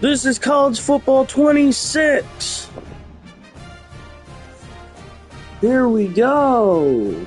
This is College Football 26. Here we go.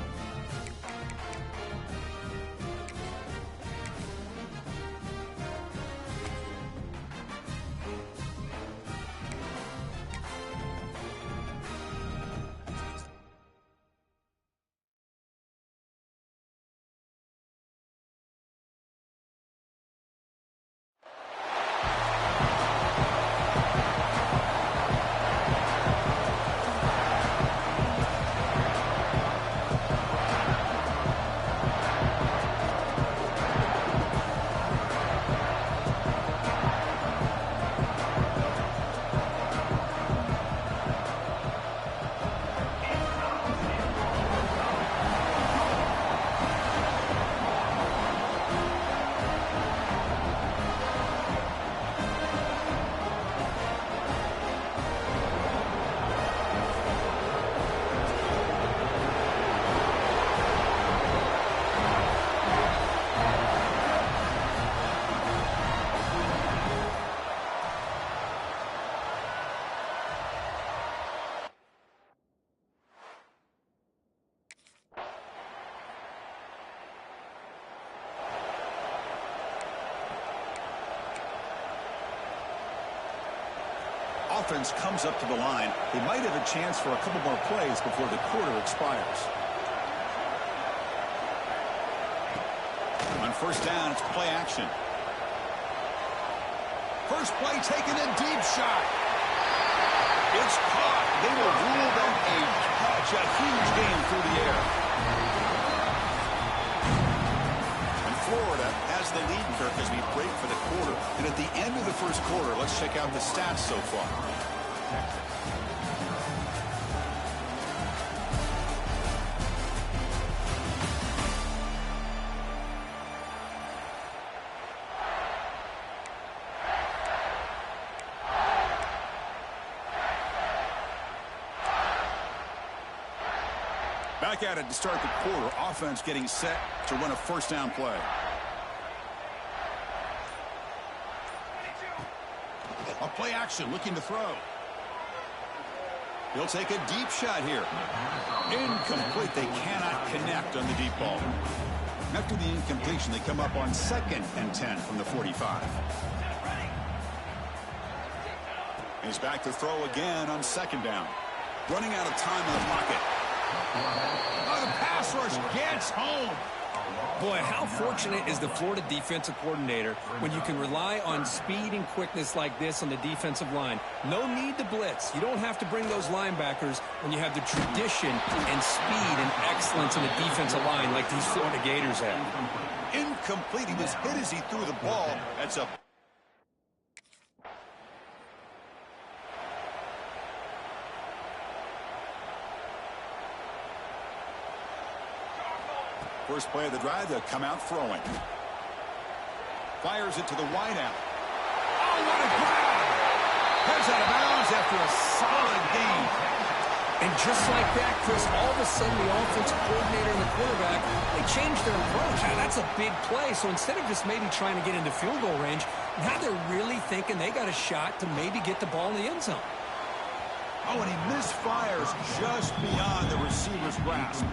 Offense comes up to the line. They might have a chance for a couple more plays before the quarter expires. On first down, it's play action. First play taken, a deep shot. It's caught. They will rule that a catch, a huge gain through the air. And Florida has the lead, Kirk, as we break for the quarter. And at the end of the first quarter, let's check out the stats so far. Back at it to start the quarter. Offense getting set to run a first down play. A play action, looking to throw. He'll take a deep shot here. Incomplete. They cannot connect on the deep ball. After the incompletion, they come up on 2nd and 10 from the 45. He's back to throw again on 2nd down. Running out of time in the pocket. Oh, the pass rush gets home. Boy, how fortunate is the Florida defensive coordinator when you can rely on speed and quickness like this on the defensive line. No need to blitz. You don't have to bring those linebackers when you have the tradition and speed and excellence in the defensive line like these Florida Gators have. Incomplete. He was hit as he threw the ball. That's a first play of the drive, they'll come out throwing. Fires it to the wideout. Oh, what a grab! Heads out of bounds after a solid gain. And just like that, Chris, all of a sudden the offensive coordinator and the quarterback, they changed their approach. Now, that's a big play. So instead of just maybe trying to get into field goal range, now they're really thinking they got a shot to maybe get the ball in the end zone. Oh, and he misfires just beyond the receiver's grasp.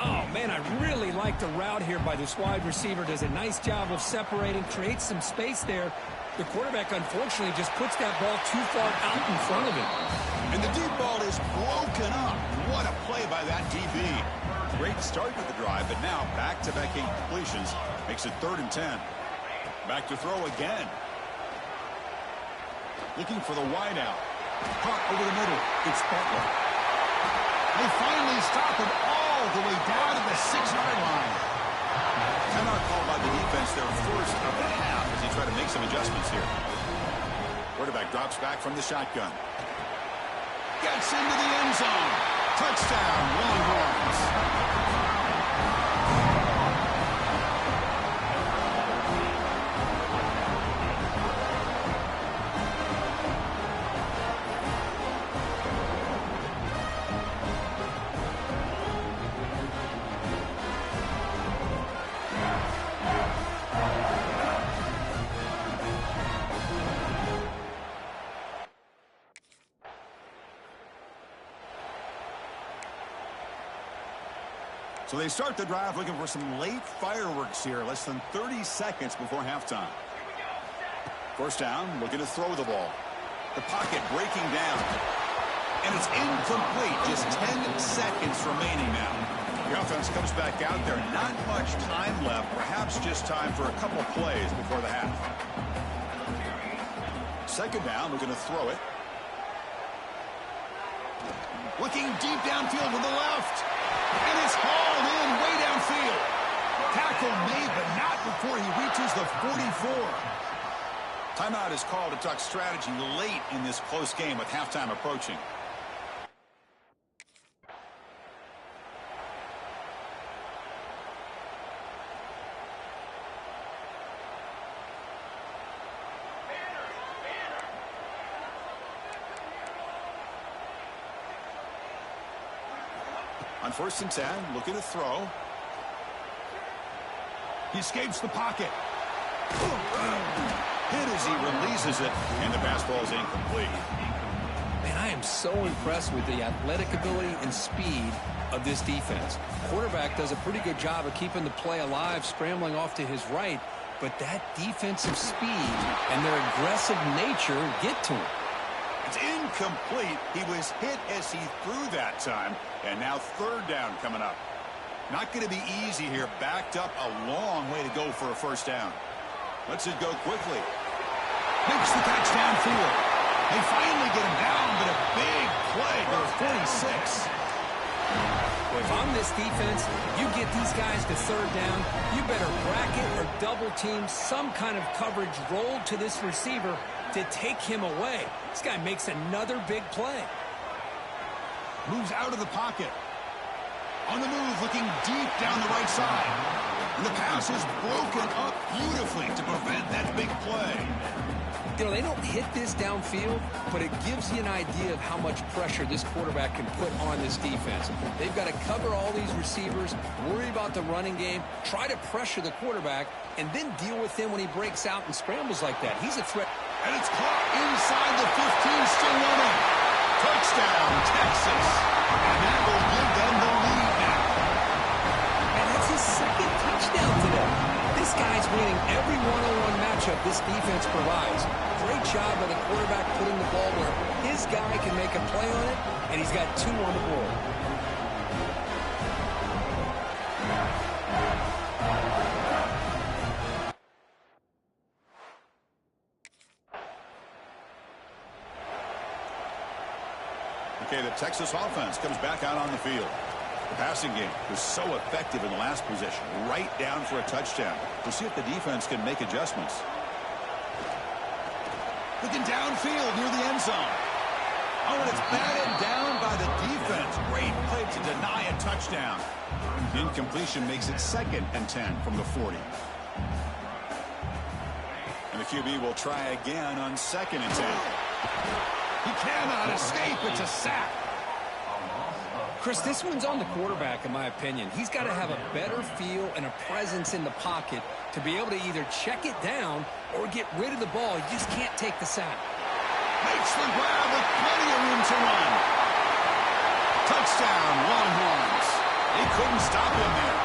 Oh, man, I really like the route here by this wide receiver. Does a nice job of separating, creates some space there. The quarterback, unfortunately, just puts that ball too far out in front of him. And the deep ball is broken up. What a play by that DB. Great start to the drive, but now back-to-back incompletions makes it 3rd and 10. Back to throw again. Looking for the wideout. Caught over the middle. It's Butler. They finally stop him all the way down to the 6-yard line. Timeout called by the defense, their first of the half, as they try to make some adjustments here. Quarterback drops back from the shotgun. Gets into the end zone. Touchdown, Longhorns. So they start the drive looking for some late fireworks here, less than 30 seconds before halftime. First down, looking to throw the ball. The pocket breaking down. And it's incomplete. Just 10 seconds remaining now. The offense comes back out there. Not much time left. Perhaps just time for a couple plays before the half. Second down, looking to throw it. Looking deep downfield to the left. And it's hauled in way downfield. Tackle made, but not before he reaches the 44. Timeout is called to talk strategy late in this close game with halftime approaching. On 1st and 10, looking to throw. He escapes the pocket. Hit as he releases it, and the pass ball is incomplete. Man, I am so impressed with the athletic ability and speed of this defense. Quarterback does a pretty good job of keeping the play alive, scrambling off to his right, but that defensive speed and their aggressive nature get to him. It's incomplete. He was hit as he threw that time, and now third down coming up. Not going to be easy here. Backed up a long way to go for a first down. Lets it go quickly. Makes the catch downfield. They finally get him down, but a big play to the 46. Well, if I'm this defense, you get these guys to third down, you better bracket or double team some kind of coverage rolled to this receiver to take him away. This guy makes another big play. Moves out of the pocket. On the move, looking deep down the right side. And the pass is broken up beautifully to prevent that big play. You know, they don't hit this downfield, but it gives you an idea of how much pressure this quarterback can put on this defense. They've got to cover all these receivers, worry about the running game, try to pressure the quarterback, and then deal with him when he breaks out and scrambles like that. He's a threat. And it's caught inside the 15, still running. Touchdown, Texas. And that will give them the lead now. And that's his second touchdown today. This guy's winning every one-on-one matchup this defense provides. Great job by the quarterback putting the ball where his guy can make a play on it, and he's got 2 on the board. Okay, the Texas offense comes back out on the field. The passing game was so effective in the last possession, right down for a touchdown. We'll see if the defense can make adjustments. Looking downfield near the end zone. Oh, and it's batted down by the defense. Great play to deny a touchdown. Incompletion makes it 2nd and 10 from the 40. And the QB will try again on 2nd and 10. He cannot escape. It's a sack. Chris, this one's on the quarterback, in my opinion. He's got to have a better feel and a presence in the pocket to be able to either check it down or get rid of the ball. You just can't take the sack. Makes the grab with plenty of room to run. Touchdown, Longhorns. They couldn't stop him there.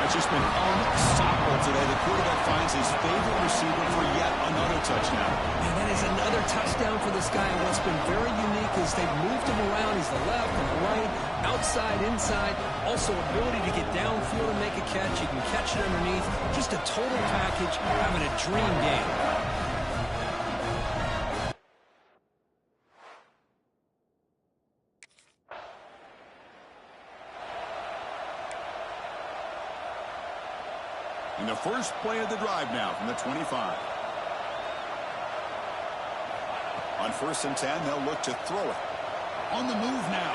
It's just been unstoppable today. The quarterback finds his favorite receiver for yet another touchdown. And that is another touchdown for this guy. And what's been very unique is they've moved him around. He's the left and the right, outside, inside. Also ability to get downfield and make a catch. He can catch it underneath. Just a total package, having a dream game. And the first play of the drive now from the 25. On 1st and 10, they'll look to throw it. On the move now.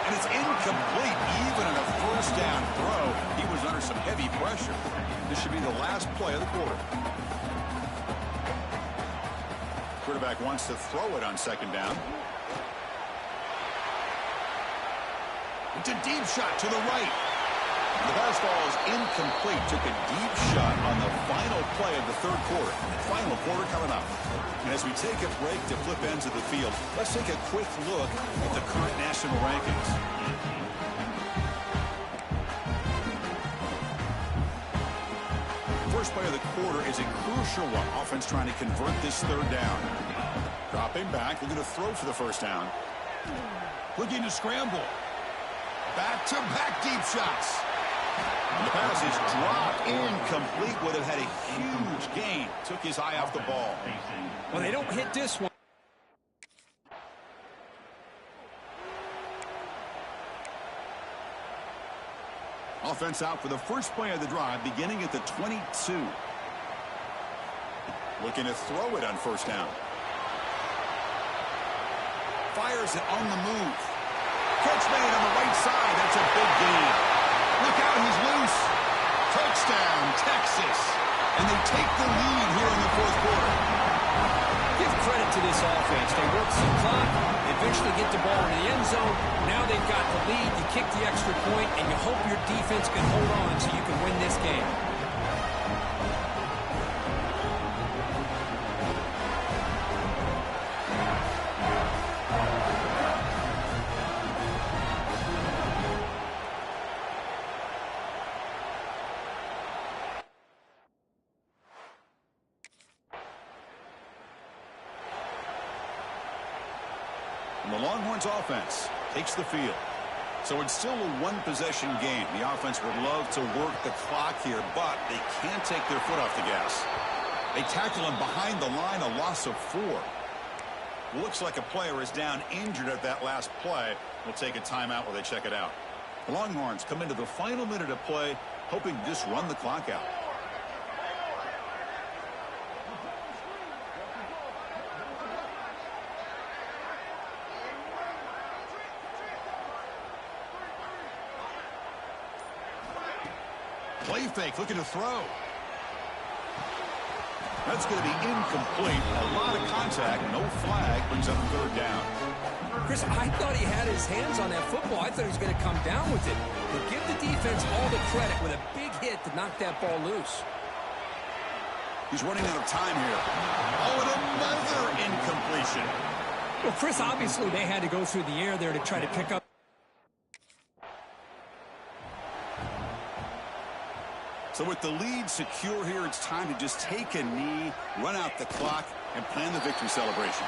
And it's incomplete. Even in a first down throw, he was under some heavy pressure. This should be the last play of the quarter. Quarterback wants to throw it on 2nd down. It's a deep shot to the right. The pass ball is incomplete. Took a deep shot on the final play of the 3rd quarter. Final quarter coming up. And as we take a break to flip ends of the field, let's take a quick look at the current national rankings. first play of the quarter is a crucial one. Offense trying to convert this third down. Dropping back, looking to throw for the first down. Looking to scramble. Back-to-back deep shots. The pass is dropped. Incomplete. Would have had a huge gain. Took his eye off the ball. Well, they don't hit this one. Offense out for the first play of the drive, beginning at the 22. Looking to throw it on first down. Fires it on the move. Catch made on the right side. That's a big gain. Look out, he's loose. Touchdown, Texas. And they take the lead here in the fourth quarter. Give credit to this offense. They work some clock. They eventually get the ball in the end zone. Now they've got the lead. You kick the extra point, and you hope your defense can hold on so you can win this game. And the Longhorns offense takes the field. So it's still a one-possession game. The offense would love to work the clock here, but they can't take their foot off the gas. They tackle him behind the line, a loss of 4. Looks like a player is down injured at that last play. We'll take a timeout while they check it out. The Longhorns come into the final minute of play, hoping to just run the clock out. Play fake, looking to throw. That's going to be incomplete. A lot of contact, no flag, brings up third down. Chris, I thought he had his hands on that football. I thought he was going to come down with it. But give the defense all the credit with a big hit to knock that ball loose. He's running out of time here. Oh, and another incompletion. Well, Chris, obviously they had to go through the air there to try to pick up. So with the lead secure here, it's time to just take a knee, run out the clock, and plan the victory celebration.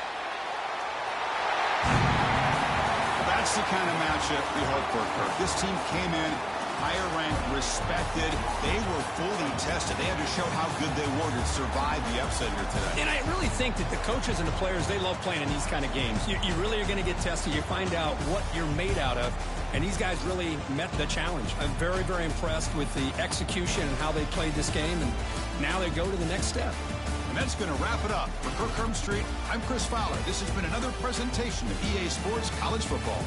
That's the kind of matchup we hope for, Kirk. This team came in higher ranked, respected. They were fully tested. They had to show how good they were to survive the upset here today. And I really think that the coaches and the players, they love playing in these kind of games. You really are going to get tested. You find out what you're made out of. And these guys really met the challenge. I'm very, very impressed with the execution and how they played this game. And now they go to the next step. And that's going to wrap it up. For Kirk Herbstreit, I'm Chris Fowler. This has been another presentation of EA Sports College Football.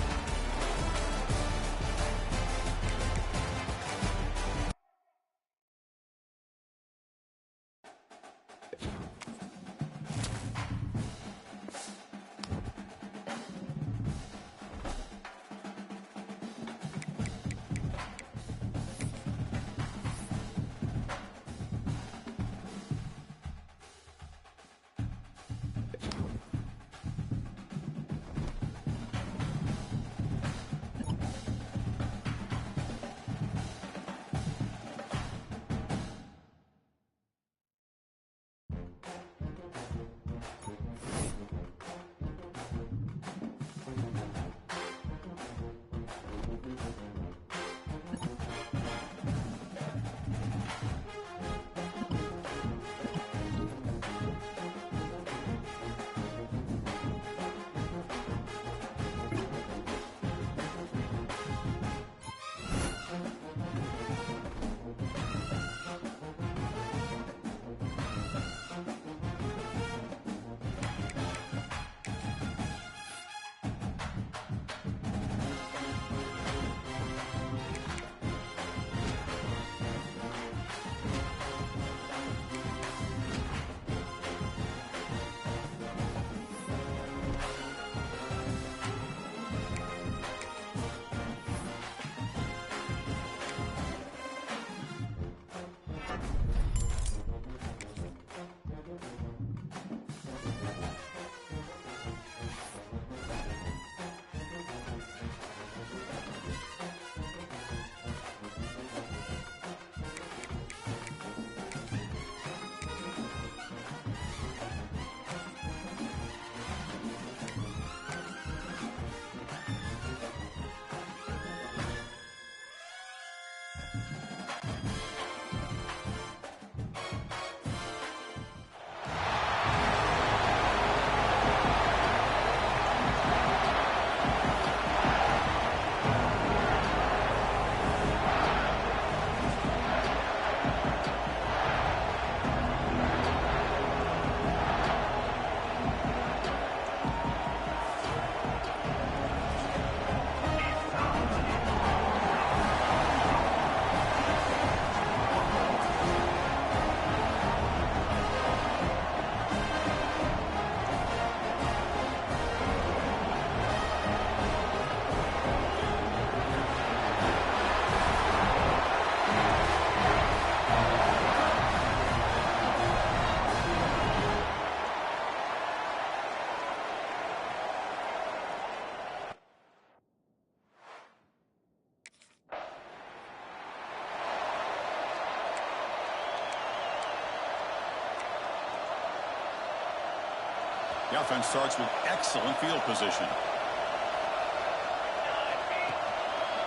The offense starts with excellent field position.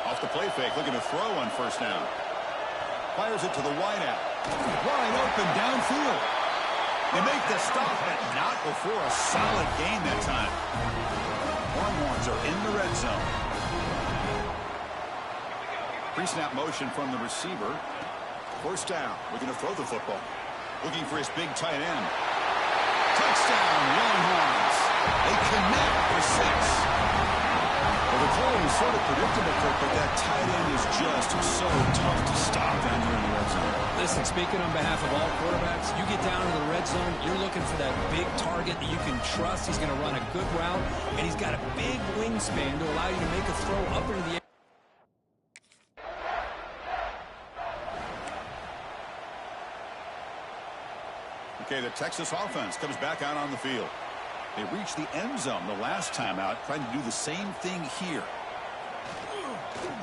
Off the play fake, looking to throw on first down. Fires it to the wideout. Wide open downfield. They make the stop, but not before a solid gain that time. Longhorns are in the red zone. Pre-snap motion from the receiver. First down. Looking to throw the football. Looking for his big tight end. Touchdown, Longhorns. They connect for 6. Well, the play is sort of predictable, Kirk, but that tight end is just so tough to stop down here in the red zone. Listen, speaking on behalf of all quarterbacks, you get down to the red zone, you're looking for that big target that you can trust. He's going to run a good route, and he's got a big wingspan to allow you to make a throw up into the air. Okay, the Texas offense comes back out on the field. They reached the end zone the last time out, trying to do the same thing here.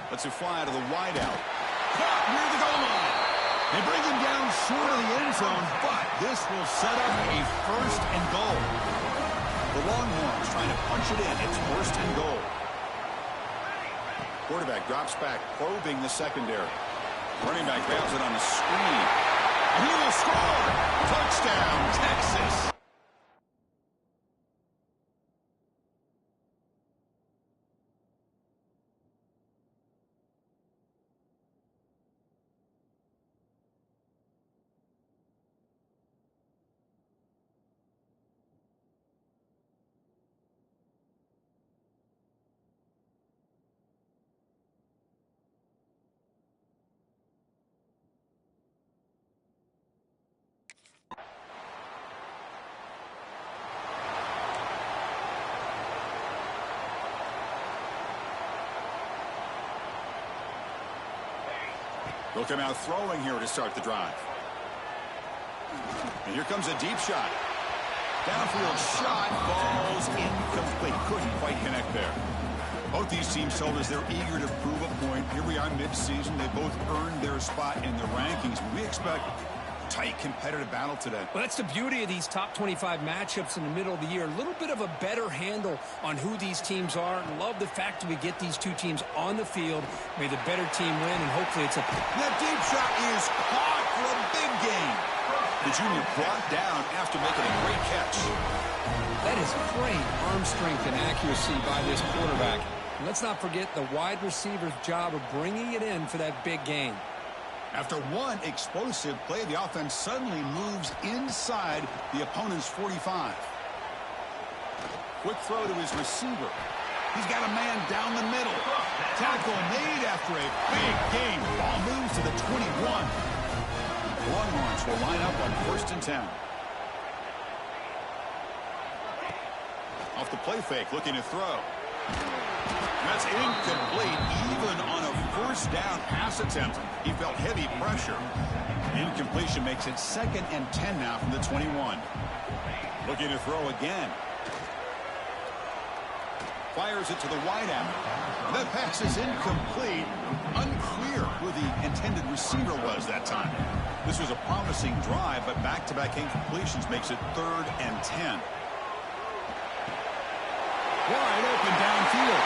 Let's it fly to the wideout. Caught near the goal line. They bring him down short of the end zone, but this will set up a first and goal. The Longhorns trying to punch it in. It's first and goal. Quarterback drops back, probing the secondary. Running back grabs it on the screen. And he will score. Touchdown, Texas. They'll come out throwing here to start the drive. And here comes a deep shot. Downfield shot falls incomplete. Couldn't quite connect there. Both these teams told us they're eager to prove a point. Here we are mid-season. They both earned their spot in the rankings. We expect a tight, competitive battle today. Well, that's the beauty of these top 25 matchups in the middle of the year. A little bit of a better handle on who these teams are. Love the fact that we get these two teams on the field. May the better team win, and hopefully it's a... That deep shot is caught for a big gain. The junior brought down after making a great catch. That is great arm strength and accuracy by this quarterback. And let's not forget the wide receiver's job of bringing it in for that big gain. After one explosive play, the offense suddenly moves inside the opponent's 45. Quick throw to his receiver. He's got a man down the middle. Tackle made after a big gain. Ball moves to the 21. The Longhorns will line up on first and 10. Off the play fake, looking to throw. That's incomplete, even on a first down pass attempt. He felt heavy pressure. Incompletion makes it 2nd and 10 now from the 21. Looking to throw again. Fires it to the wideout. That pass is incomplete. Unclear who the intended receiver was that time. This was a promising drive, but back-to-back incompletions makes it 3rd and 10. Wide open downfield.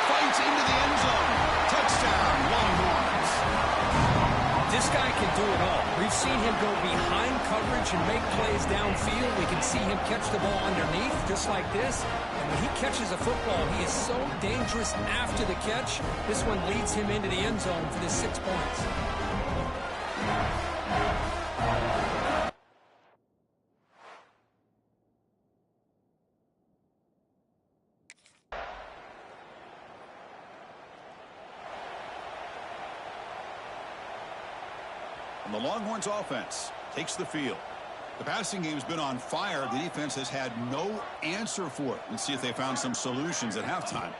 Fights into the end zone. Touchdown, Longhorns. This guy can do it all. We've seen him go behind coverage and make plays downfield. We can see him catch the ball underneath, just like this. And when he catches a football, he is so dangerous after the catch. This one leads him into the end zone for the 6 points. And the Longhorns offense takes the field. The passing game's been on fire. The defense has had no answer for it. Let's see if they found some solutions at halftime.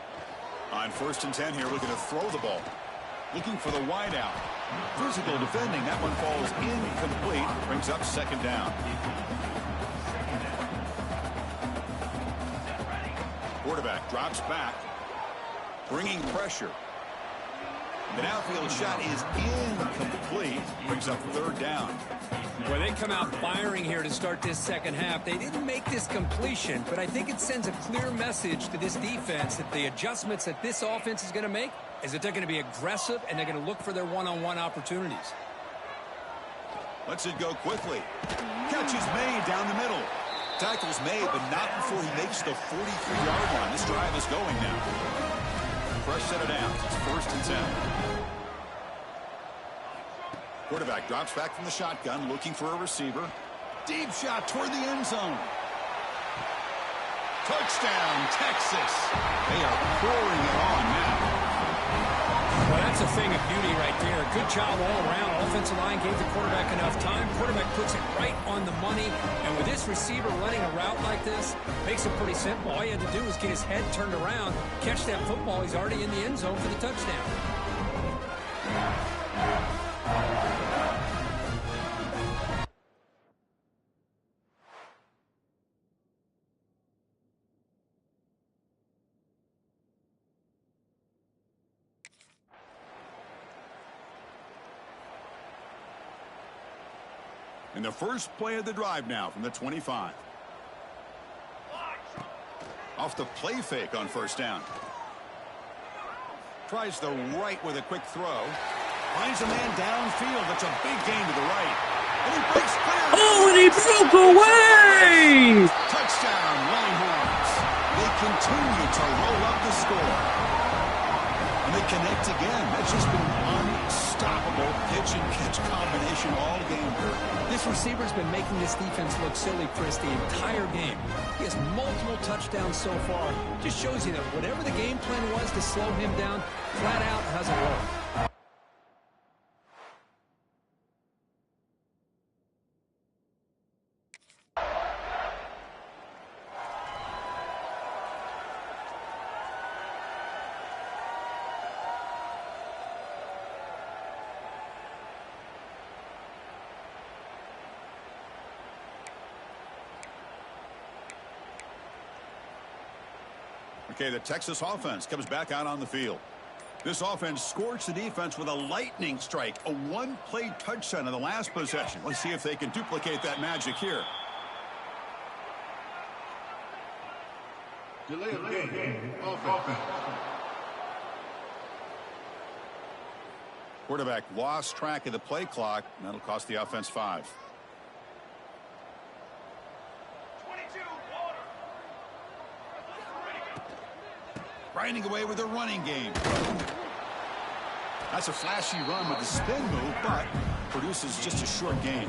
On first and 10 here, looking to throw the ball. Looking for the wideout. Physical defending. That one falls incomplete. Brings up 2nd down. Quarterback drops back. Bringing pressure. The downfield shot is incomplete. Brings up third down. Well, they come out firing here to start this second half. They didn't make this completion, but I think it sends a clear message to this defense that the adjustments that this offense is going to make is that they're going to be aggressive and they're going to look for their one-on-one opportunities. Lets it go quickly. Catch is made down the middle. Tackle's made, but not before he makes the 43-yard line. This drive is going now. Fresh set of downs. It's 1st and 10. Quarterback drops back from the shotgun, looking for a receiver. Deep shot toward the end zone. Touchdown, Texas. They are pouring it on now. Well, that's a thing of beauty right there. Good job all around. Offensive line gave the quarterback enough time. Quarterback puts it right on the money. And with this receiver running a route like this, makes it pretty simple. All he had to do was get his head turned around, catch that football. He's already in the end zone for the touchdown. And the first play of the drive now from the 25. Off the play fake on first down. Tries the right with a quick throw. Finds a man downfield. That's a big gain to the right. And he breaks clear. Oh, and he broke away! Touchdown, Longhorns. They continue to roll up the score. And they connect again. That's just been unstoppable pitch and catch combination all game here. This receiver's been making this defense look silly, Chris, the entire game. He has multiple touchdowns so far. Just shows you that whatever the game plan was to slow him down, flat out hasn't worked. Okay, the Texas offense comes back out on the field. This offense scorched the defense with a lightning strike, a one-play touchdown in the last possession. Let's see if they can duplicate that magic here. Delay of game. Offense. Quarterback lost track of the play clock. That'll cost the offense 5. Grinding away with a running game. That's a flashy run with the spin move, but produces just a short gain.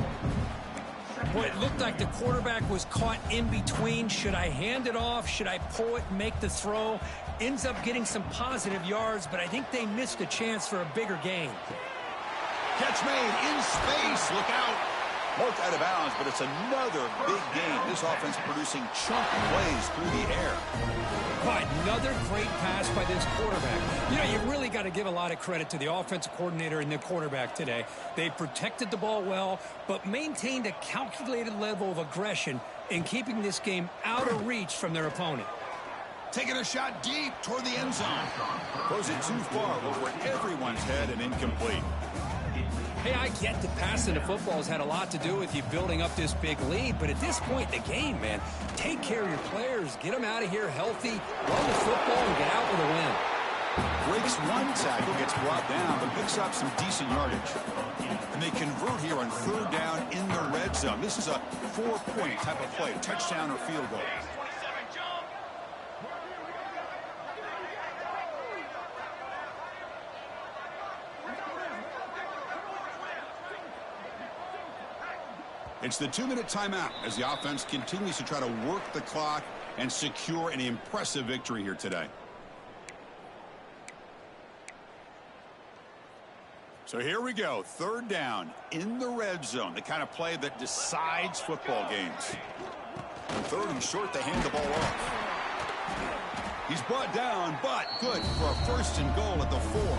Boy, it looked like the quarterback was caught in between. Should I hand it off? Should I pull it and make the throw? Ends up getting some positive yards, but I think they missed a chance for a bigger gain. Catch made in space. Look out. Marked out of bounds, but it's another big gain. This offense producing chunk plays through the air. Boy, another great pass by this quarterback. You know, you really got to give a lot of credit to the offensive coordinator and the quarterback today. They protected the ball well, but maintained a calculated level of aggression in keeping this game out of reach from their opponent. Taking a shot deep toward the end zone. Throws it too far over everyone's head and incomplete. Hey, I get that passing the football has had a lot to do with you building up this big lead, but at this point in the game, man, take care of your players. Get them out of here healthy, run the football, and get out with a win. Breaks one tackle, gets brought down, but picks up some decent yardage. And they convert here on third down in the red zone. This is a 4-point type of play, touchdown or field goal. It's the 2-minute timeout as the offense continues to try to work the clock and secure an impressive victory here today. So here we go, third down in the red zone, the kind of play that decides football games. And third and short, they hand the ball off. He's brought down, but good for a 1st and goal at the 4.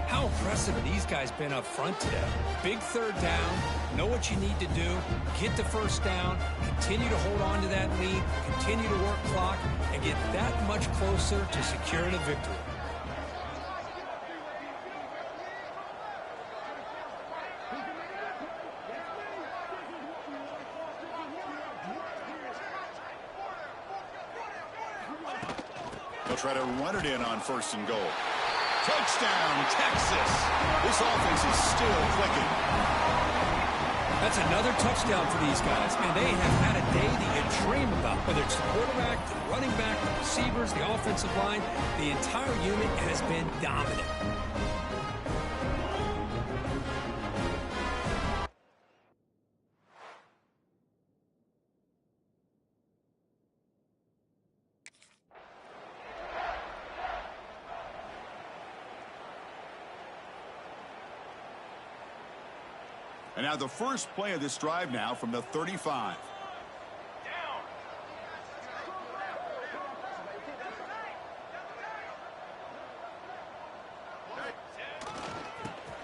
How impressive have these guys been up front today? Big third down, know what you need to do, get the first down, continue to hold on to that lead, continue to work clock, and get that much closer to securing a victory. try to run it in on 1st and goal. Touchdown, Texas. This offense is still clicking. That's another touchdown for these guys. Man, they have had a day that you dream about. Whether it's the quarterback, the running back, the receivers, the offensive line, the entire unit has been dominant. And now the first play of this drive now from the 35.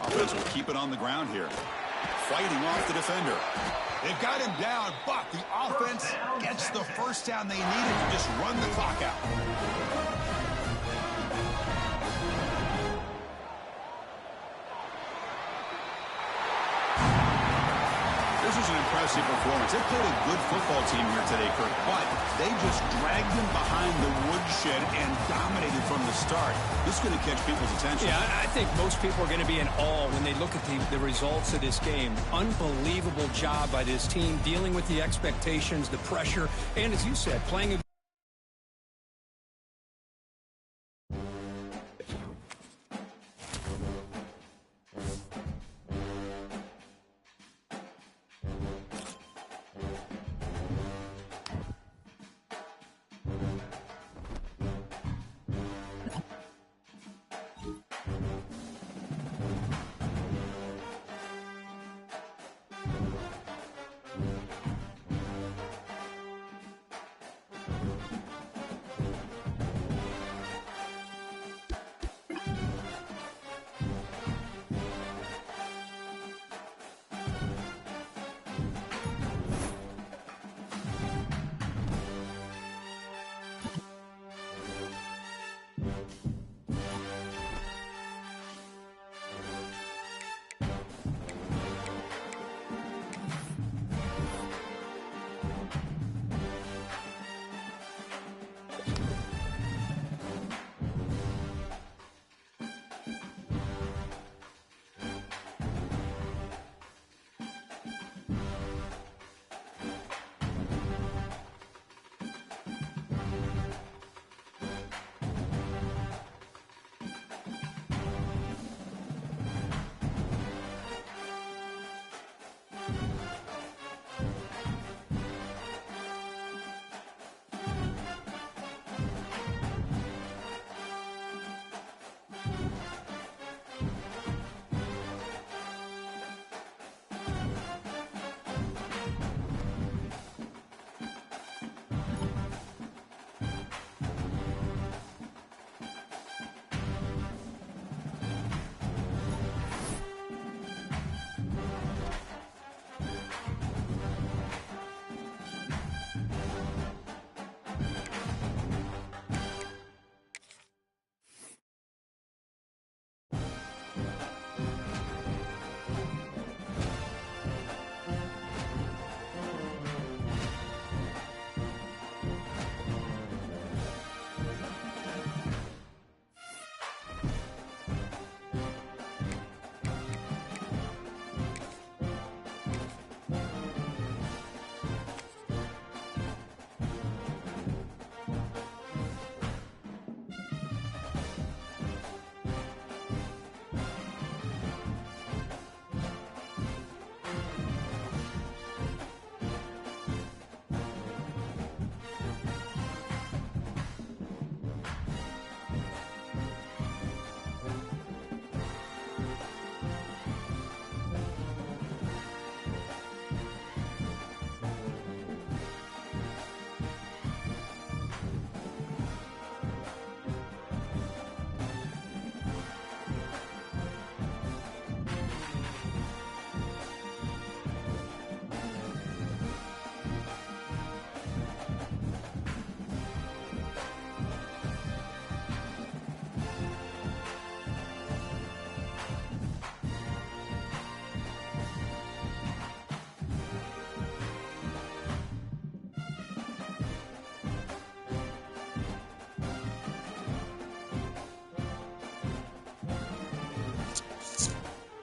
Offense will keep it on the ground here. Fighting off the defender. They've got him down, but the offense gets the first down they needed to just run the clock out. This is an impressive performance. They played a good football team here today, Kirk, but they just dragged them behind the woodshed and dominated from the start. This is going to catch people's attention. Yeah, I think most people are going to be in awe when they look at the results of this game. Unbelievable job by this team dealing with the expectations, the pressure, and as you said, playing a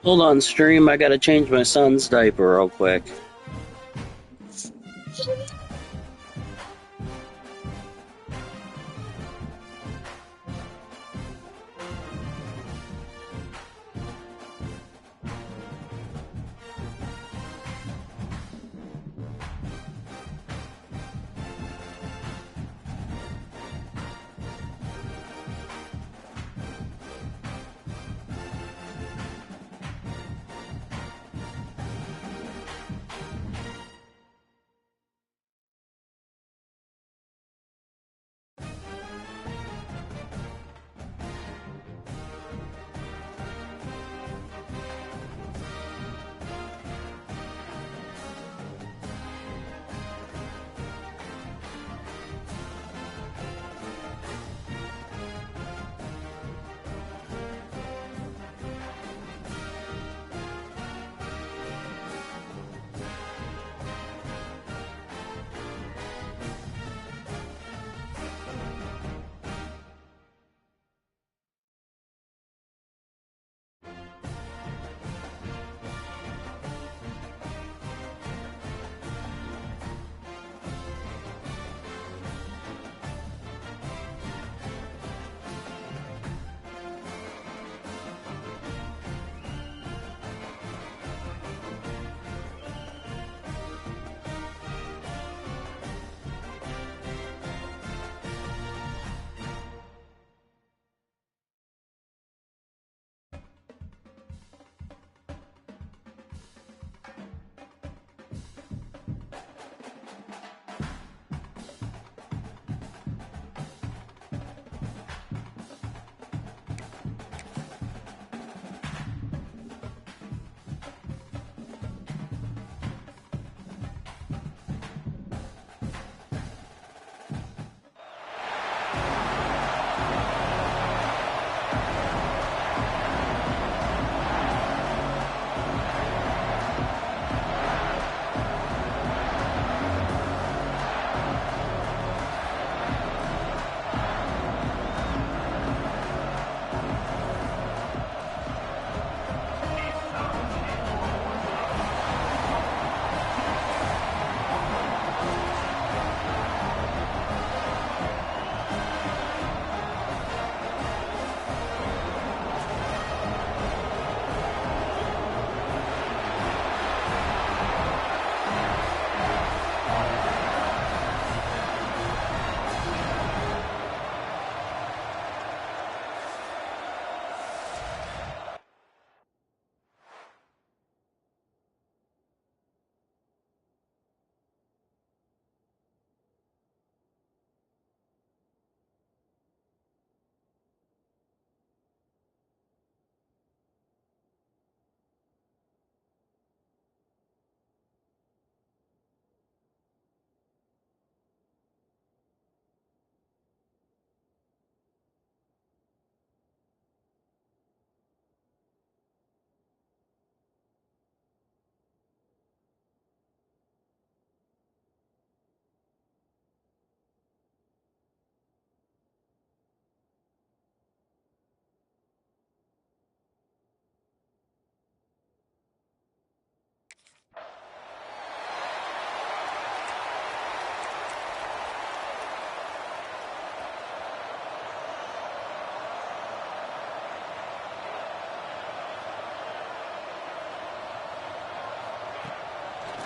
Hold on, stream. I gotta change my son's diaper real quick.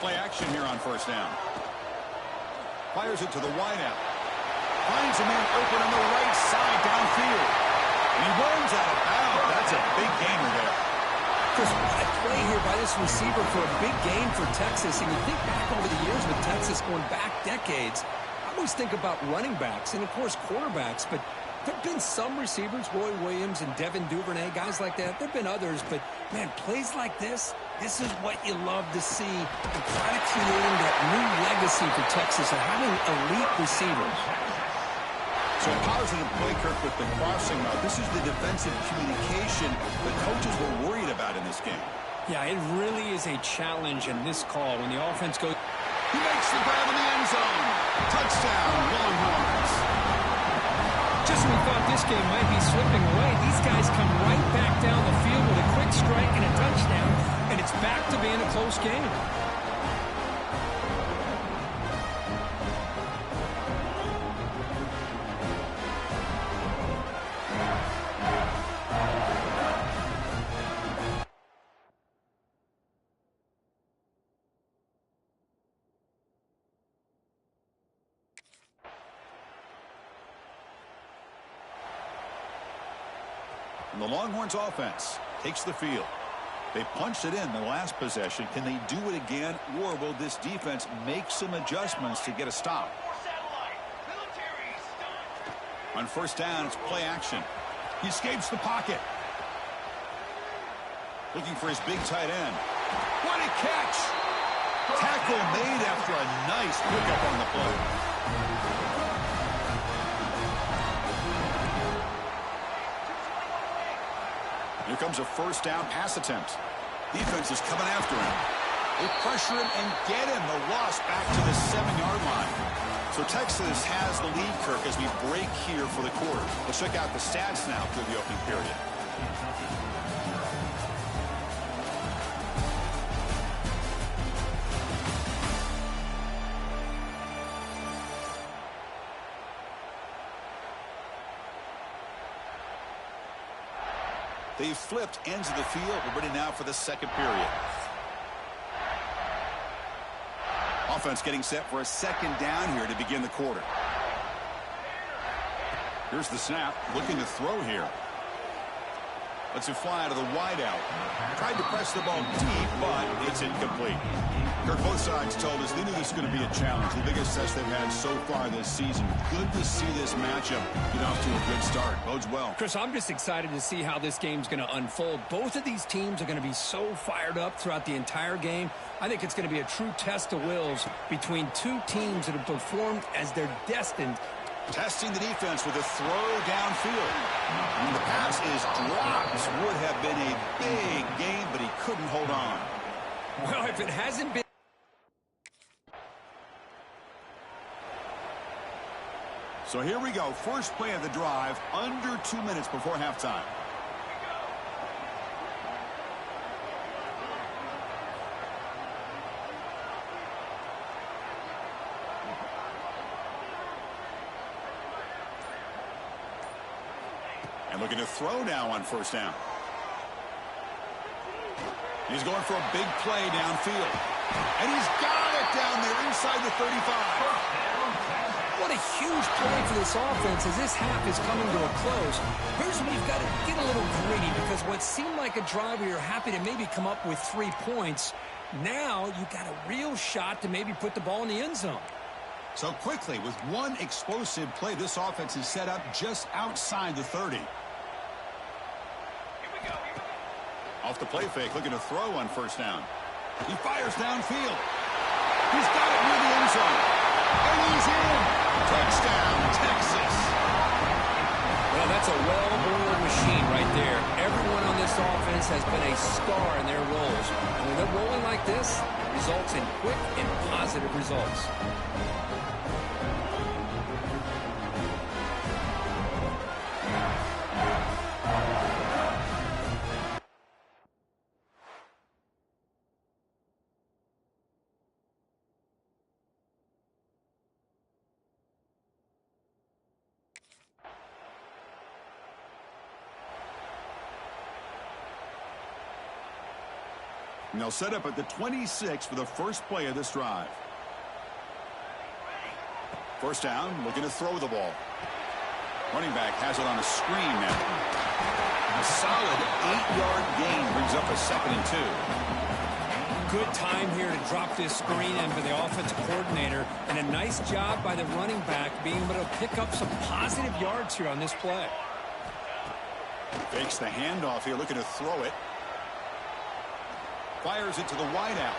Play action here on first down. Fires it to the wideout. Finds a man open on the right side downfield. And he runs out of bounds. That's a big gainer there. Just what a play here by this receiver for a big gain for Texas. And you think back over the years with Texas going back decades, I always think about running backs and, of course, quarterbacks. But there have been some receivers, Roy Williams and Devin Duvernay, guys like that. There have been others. But, man, plays like this is what you love to see. And kind of creating that new legacy for Texas of having elite receivers. So a positive play, Kirk, with the crossing route. This is the defensive communication the coaches were worried about in this game. Yeah, it really is a challenge in this call when the offense goes. He makes the grab in the end zone. Touchdown, Longhorns. Just when we thought this game might be slipping away, these guys come right back down the field with a quick strike and a touchdown, and it's back to being a close game. And the Longhorns offense takes the field. They punched it in the last possession. Can they do it again, or will this defense make some adjustments to get a stop? On first down, it's play action. He escapes the pocket. Looking for his big tight end. What a catch! Tackle made after a nice pickup on the play. Here comes a first down pass attempt. Defense is coming after him. They pressure him and get him. The loss back to the 7-yard line. So Texas has the lead, Kirk, as we break here for the quarter. Let's check out the stats now through the opening period. They've flipped ends of the field. We're ready now for the second period. Offense getting set for a second down here to begin the quarter. Here's the snap. Looking to throw here. Lets it fly to the wideout. Tried to press the ball deep, but it's incomplete. Kirk, both sides told us they knew this was going to be a challenge. The biggest test they've had so far this season. Good to see this matchup get off to a good start. Bodes well. Chris, I'm just excited to see how this game's going to unfold. Both of these teams are going to be so fired up throughout the entire game. I think it's going to be a true test of wills between two teams that have performed as they're destined. Testing the defense with a throw downfield. And the pass is dropped. Would have been a big game, but he couldn't hold on. Well, if it hasn't been... So here we go. First play of the drive, under 2 minutes before halftime. And looking to throw now on first down. He's going for a big play downfield. And he's got it down there inside the 35. What a huge play for this offense as this half is coming to a close. Here's where you've got to get a little greedy, because what seemed like a drive where you're happy to maybe come up with 3 points, now you've got a real shot to maybe put the ball in the end zone. So quickly, with one explosive play, this offense is set up just outside the 30. Off the play fake, looking to throw on first down. He fires downfield. He's got it near the end zone. And he's in. Touchdown, Texas. Well, that's a well-oiled machine right there. Everyone on this offense has been a star in their roles. And when they're rolling like this, it results in quick and positive results. And they'll set up at the 26 for the first play of this drive. First down, looking to throw the ball. Running back has it on a screen now. A solid 8-yard gain brings up a 2nd and 2. Good time here to drop this screen in for the offensive coordinator, and a nice job by the running back being able to pick up some positive yards here on this play. Fakes the handoff here, looking to throw it. Fires it to the wideout.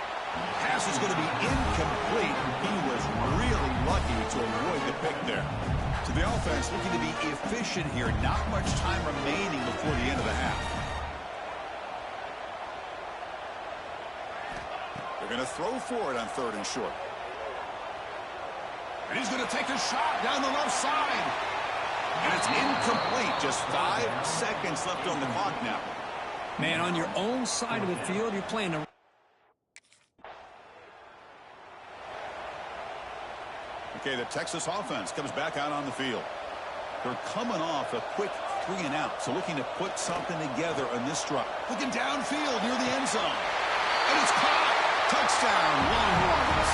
Pass is going to be incomplete. He was really lucky to avoid the pick there. So the offense looking to be efficient here. Not much time remaining before the end of the half. They're going to throw for it on 3rd and short. And he's going to take a shot down the left side. And it's incomplete. Just 5 seconds left on the clock now. Man, on your own side of the field, you're playing a... Okay, the Texas offense comes back out on the field. They're coming off a quick 3 and out, so looking to put something together on this drive. Looking downfield near the end zone. And it's caught. Touchdown, Longhorns.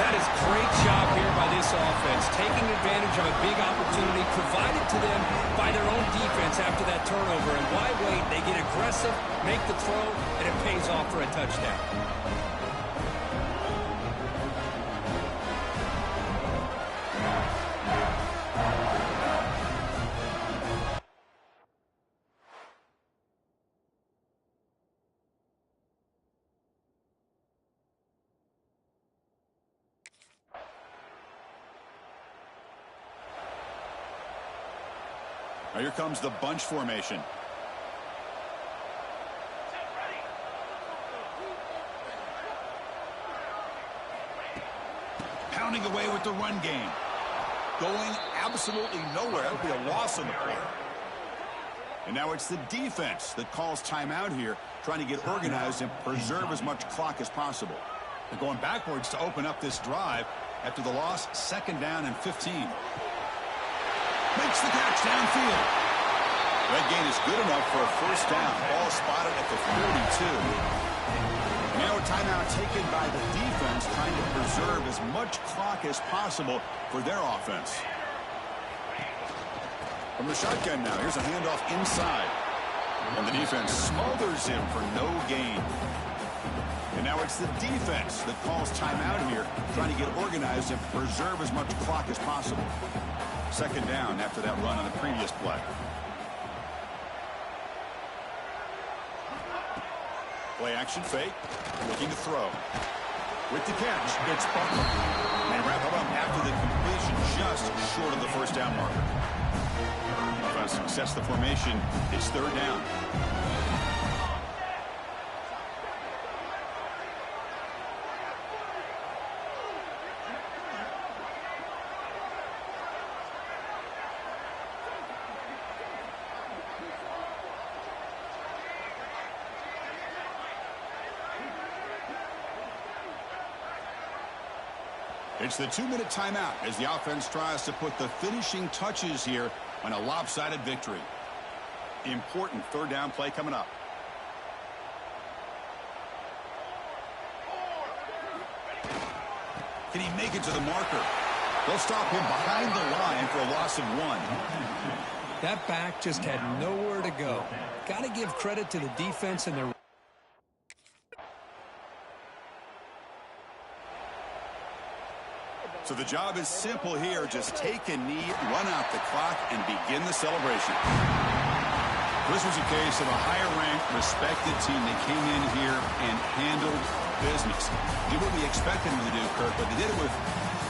That is great job here by this offense, taking advantage of a big opportunity provided to them by their own defense after that turnover. And why wait? They get aggressive, make the throw, and it pays off for a touchdown. Now here comes the bunch formation. Pounding away with the run game. Going absolutely nowhere. That would be a loss on the play. And now it's the defense that calls timeout here, trying to get organized and preserve as much clock as possible. They're going backwards to open up this drive after the loss, 2nd down and 15. Makes the catch downfield. That gain is good enough for a 1st down. Ball spotted at the 42. Now a timeout taken by the defense, trying to preserve as much clock as possible for their offense. From the shotgun now, here's a handoff inside. And the defense smothers him for no gain. And now it's the defense that calls timeout here, trying to get organized and preserve as much clock as possible. 2nd down after that run on the previous play. Play action fake. Looking to throw. With the catch, it's Butler. They wrap it up after the completion, just short of the 1st down marker. Offense sets the formation. It's 3rd down. It's the 2-minute timeout as the offense tries to put the finishing touches here on a lopsided victory. Important 3rd down play coming up. Can he make it to the marker? They'll stop him behind the line for a loss of 1. That back just had nowhere to go. Got to give credit to the defense and their... So the job is simple here. Just take a knee, run out the clock, and begin the celebration. This was a case of a higher-ranked, respected team that came in here and handled business. Did what we expected them to do, Kirk, but they did it with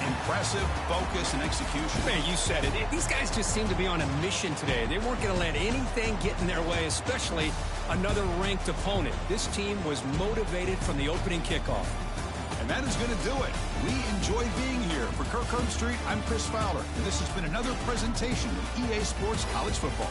impressive focus and execution. Man, you said it. These guys just seem to be on a mission today. They weren't going to let anything get in their way, especially another ranked opponent. This team was motivated from the opening kickoff. And that is going to do it. We enjoy being here. For Kirk Herbstreit, I'm Chris Fowler, and this has been another presentation of EA Sports College Football.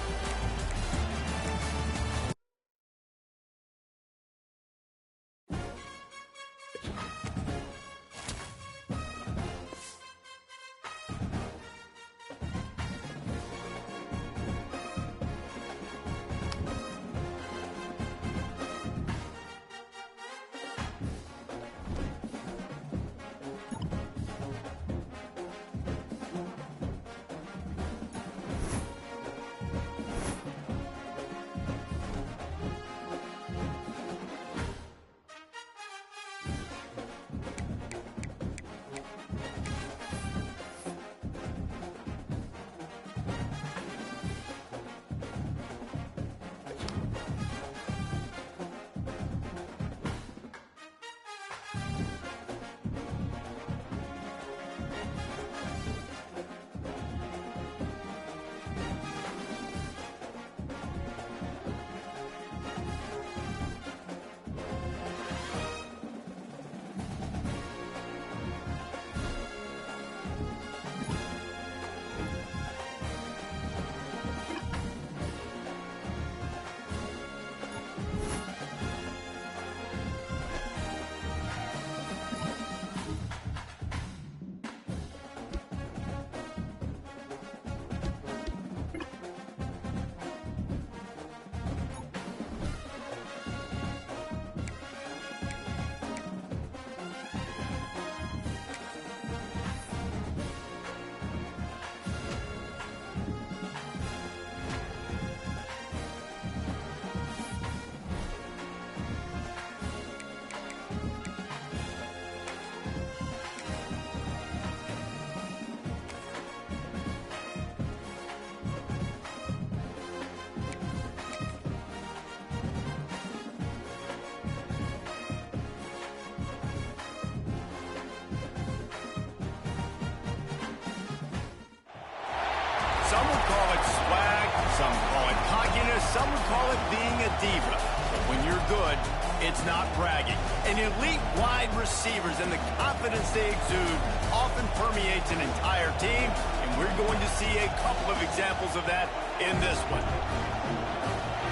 some call it cockiness, some would call it being a diva. But when you're good, it's not bragging. And elite wide receivers and the confidence they exude often permeates an entire team, and we're going to see a couple of examples of that in this one.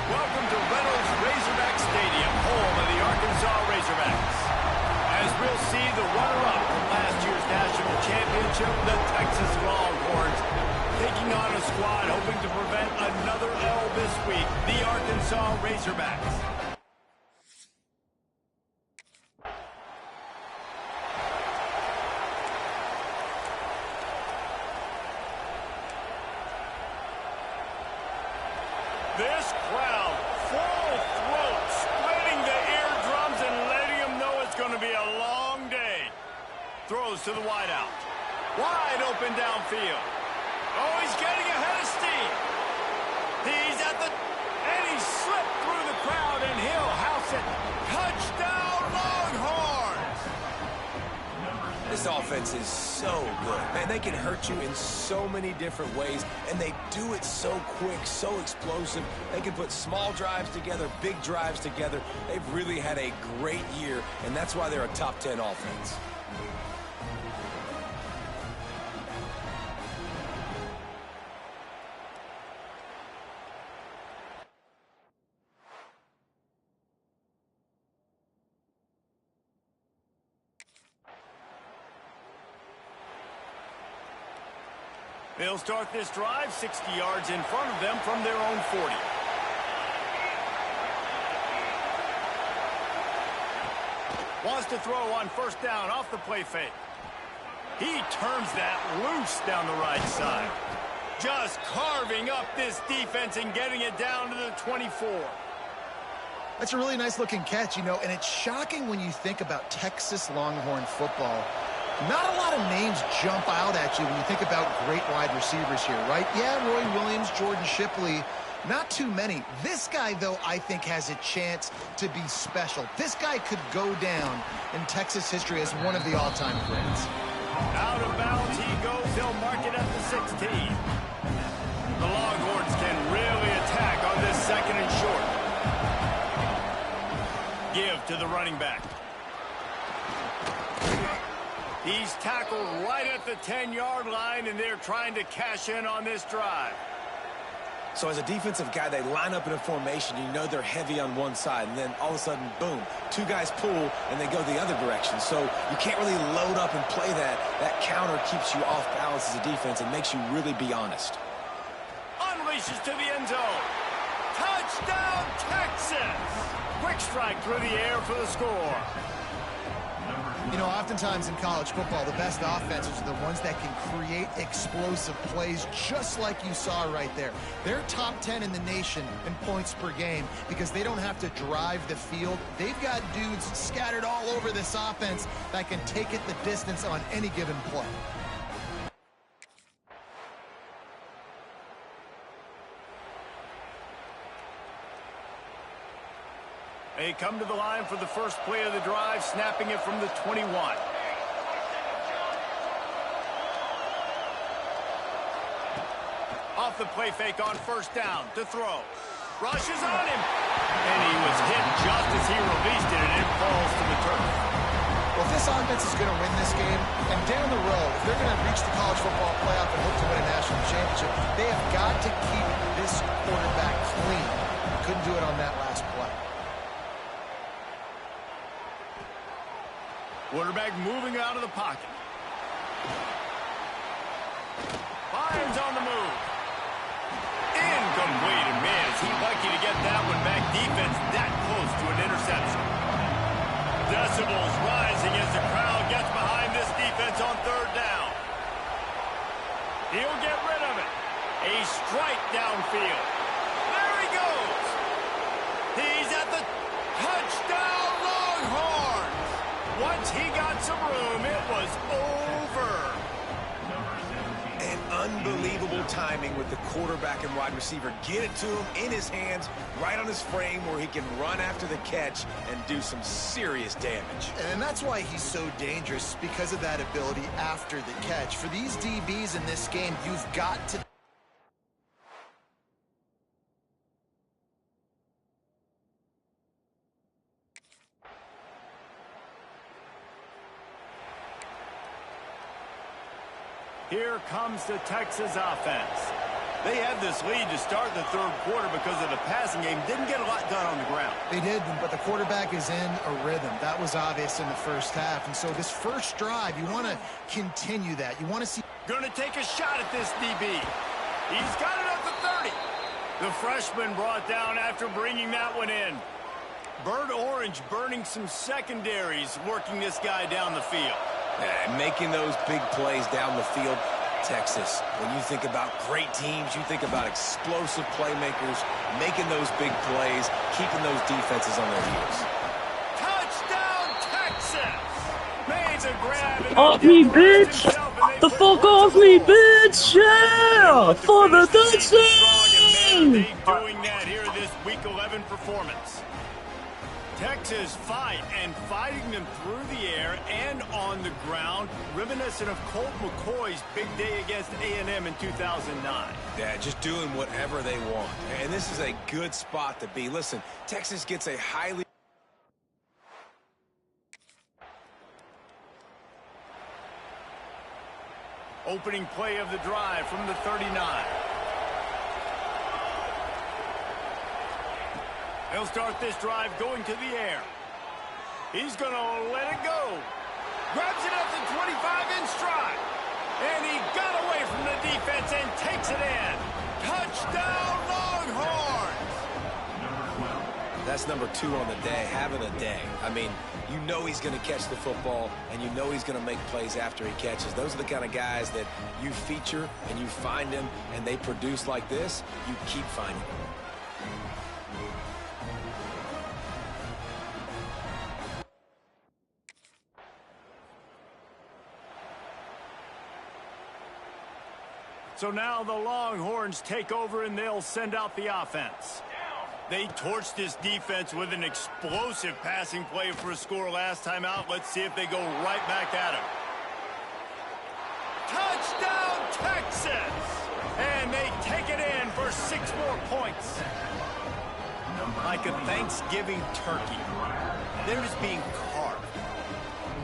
Welcome to Reynolds Razorback Stadium, home of the Arkansas Razorbacks. As we'll see the runner-up from last year's national championship, the Texas Longhorns, taking on a squad hoping to prevent another L this week, the Arkansas Razorbacks. This crowd, full throat, splitting the eardrums and letting them know it's going to be a long day. Throws to the wideout. Wide open downfield. Oh, he's getting ahead of steam. He's at the... And he slipped through the crowd, and he'll house it. Touchdown, Longhorns! This offense is so good. Man, they can hurt you in so many different ways, and they do it so quick, so explosive. They can put small drives together, big drives together. They've really had a great year, and that's why they're a top 10 offense. They'll start this drive 60 yards in front of them from their own 40. Wants to throw on first down off the play fake. He turns that loose down the right side. Just carving up this defense and getting it down to the 24. That's a really nice-looking catch, you know, and it's shocking when you think about Texas Longhorn football. Not a lot of names jump out at you when you think about great wide receivers here, right? Yeah, Roy Williams, Jordan Shipley, not too many. This guy, though, I think has a chance to be special. This guy could go down in Texas history as one of the all-time greats. Out of bounds he goes. They'll mark it at the 16. The Longhorns can really attack on this second and short. Give to the running back. He's tackled right at the 10-yard line, and they're trying to cash in on this drive. So as a defensive guy, they line up in a formation. You know they're heavy on one side, and then all of a sudden, boom, two guys pull, and they go the other direction. So you can't really load up and play that. That counter keeps you off balance as a defense and makes you really be honest. Unleashes to the end zone. Touchdown, Texas! Quick strike through the air for the score. You know, oftentimes in college football, the best offenses are the ones that can create explosive plays, just like you saw right there. They're top 10 in the nation in points per game because they don't have to drive the field. They've got dudes scattered all over this offense that can take it the distance on any given play. They come to the line for the first play of the drive, snapping it from the 21. Off the play fake on first down to throw. Rushes on him. And he was hit just as he released it, and it falls to the turf. Well, if this offense is going to win this game, and down the road, if they're going to reach the college football playoff and hope to win a national championship, they have got to keep this quarterback clean. Couldn't do it on that last play. Quarterback moving out of the pocket. Bynes on the move. Incomplete. And man, is he lucky to get that one back. Defense that close to an interception. Decibels rising as the crowd gets behind this defense on third down. He'll get rid of it. A strike downfield. There he goes. He's at the touchdown, Longhorns. Once he got some room, it was over. And unbelievable timing with the quarterback and wide receiver. Get it to him in his hands, right on his frame where he can run after the catch and do some serious damage. And that's why he's so dangerous, because of that ability after the catch. For these DBs in this game, you've got to Here comes the Texas offense. They had this lead to start the third quarter because of the passing game. Didn't get a lot done on the ground. They did, but the quarterback is in a rhythm. That was obvious in the first half. And so this first drive, you want to continue that. You want to see... Going to take a shot at this DB. He's got it up to 30. The freshman brought down after bringing that one in. Bird Orange burning some secondaries, working this guy down the field. And making those big plays down the field. Texas, when you think about great teams, you think about explosive playmakers, making those big plays, keeping those defenses on their heels. Touchdown, Texas! Made the grab. Off me, bitch! The fuck off me, bitch! Yeah! For the touchdown! Doing that here this Week 11 performance. Texas fighting them through the air and on the ground, reminiscent of Colt McCoy's big day against A&M in 2009. Yeah, just doing whatever they want. And this is a good spot to be. Listen, Texas gets a highly... Opening play of the drive from the 39. He'll start this drive going to the air. He's going to let it go. Grabs it up to 25 in stride. And he got away from the defense and takes it in. Touchdown, Longhorns! That's number 2 on the day, having a day. I mean, you know he's going to catch the football, and you know he's going to make plays after he catches. Those are the kind of guys that you feature and you find them, and they produce like this, you keep finding them. So now the Longhorns take over and they'll send out the offense. They torched this defense with an explosive passing play for a score last time out. Let's see if they go right back at him. Touchdown, Texas! And they take it in for 6 more points. Like a Thanksgiving turkey. They're just being carved.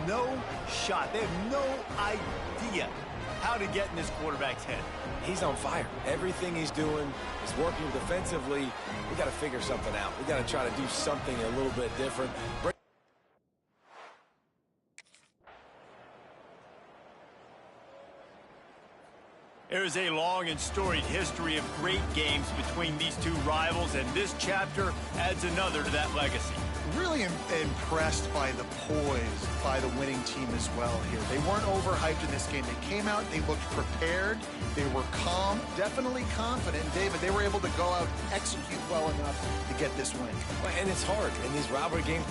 No shot. They have no idea how to get in this quarterback's head. He's on fire. Everything he's doing is working defensively. We got to figure something out. We got to try to do something a little bit different. There is a long and storied history of great games between these two rivals, and this chapter adds another to that legacy. Really impressed by the poise by the winning team as well here. They weren't overhyped in this game. They came out, they looked prepared, they were calm, definitely confident. David, they were able to go out and execute well enough to get this win. And it's hard in these rivalry games.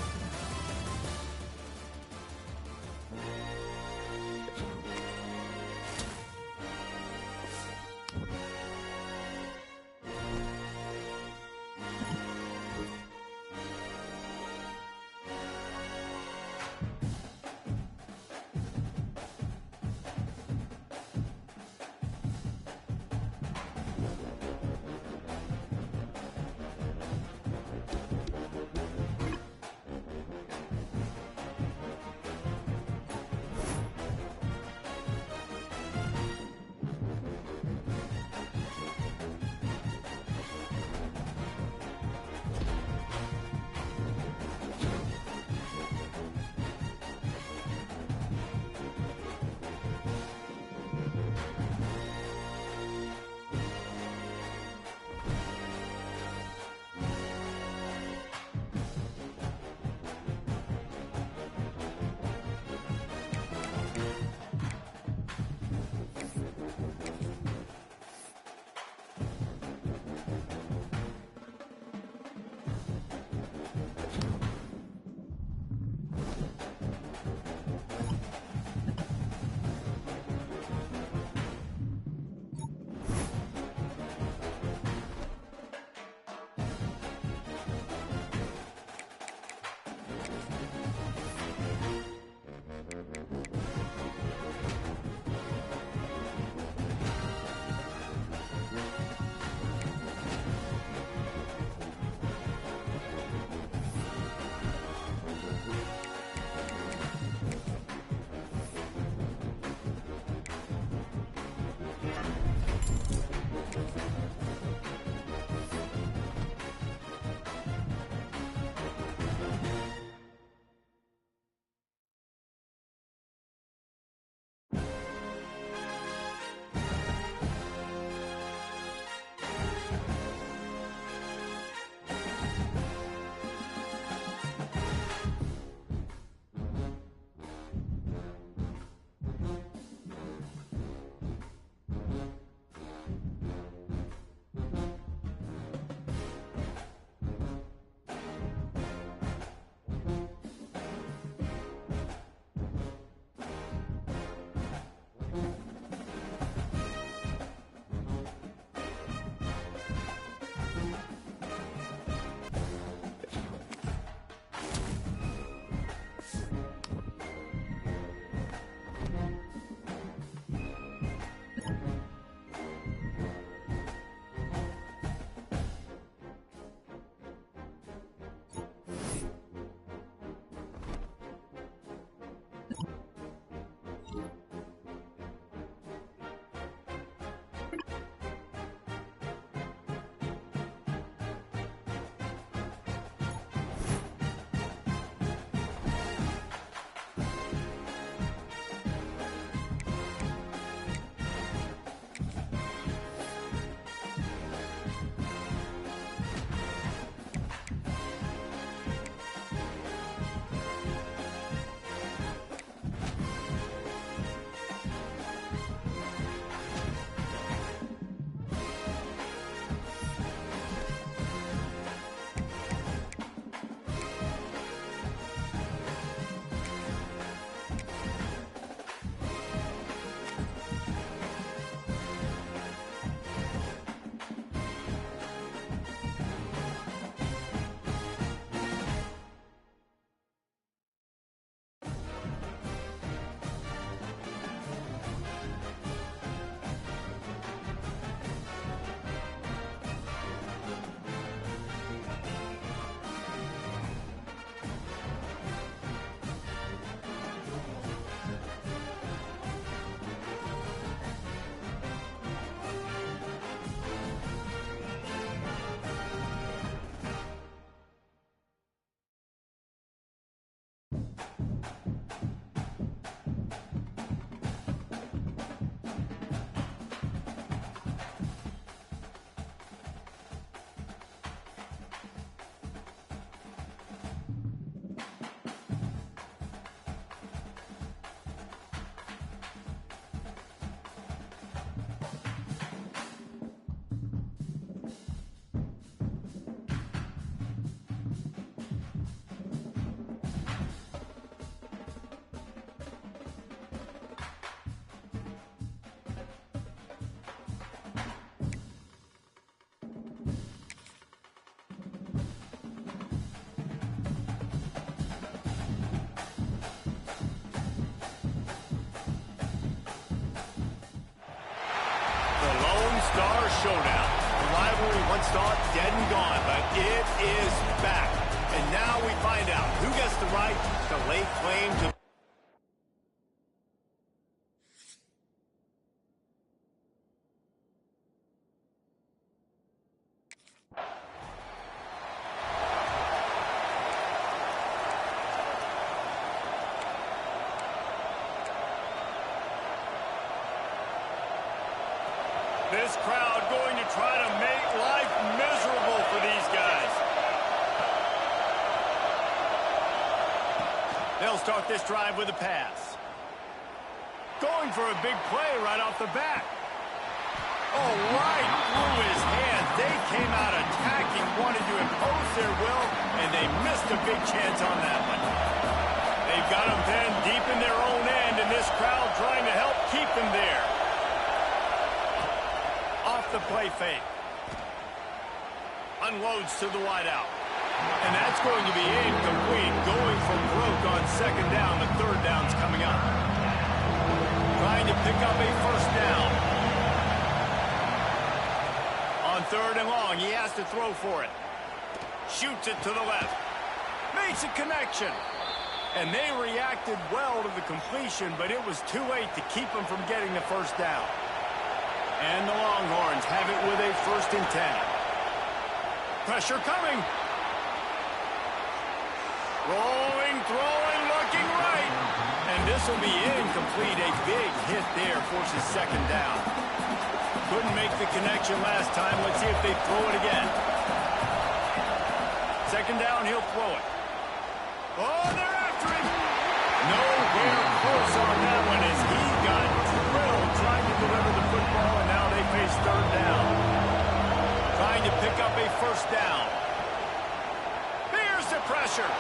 Star Showdown. The rivalry once thought dead and gone, but it is back. And now we find out who gets the right to lay claim to... This crowd going to try to make life miserable for these guys. They'll start this drive with a pass. Going for a big play right off the bat. Oh, right through his hands. They came out attacking, wanted to impose their will, and they missed a big chance on that one. They've got them pinned deep in their own end, and this crowd trying to help keep them there. Off the play fake. Unloads to the wideout. And that's going to be incomplete. Going for broke on second down. The third down's coming up. Trying to pick up a first down. On third and long, he has to throw for it. Shoots it to the left. Makes a connection. And they reacted well to the completion, but it was too late to keep them from getting the first down. And the Longhorns have it with a 1st and 10. Pressure coming. Rolling, throwing, looking right. And this will be incomplete. A big hit there forces second down. Couldn't make the connection last time. Let's see if they throw it again. Second down, he'll throw it. Oh, they're after him. Nowhere close on that one as he got drilled trying to deliver the football, and now they face third down. Trying to pick up a first down. Here's the pressure.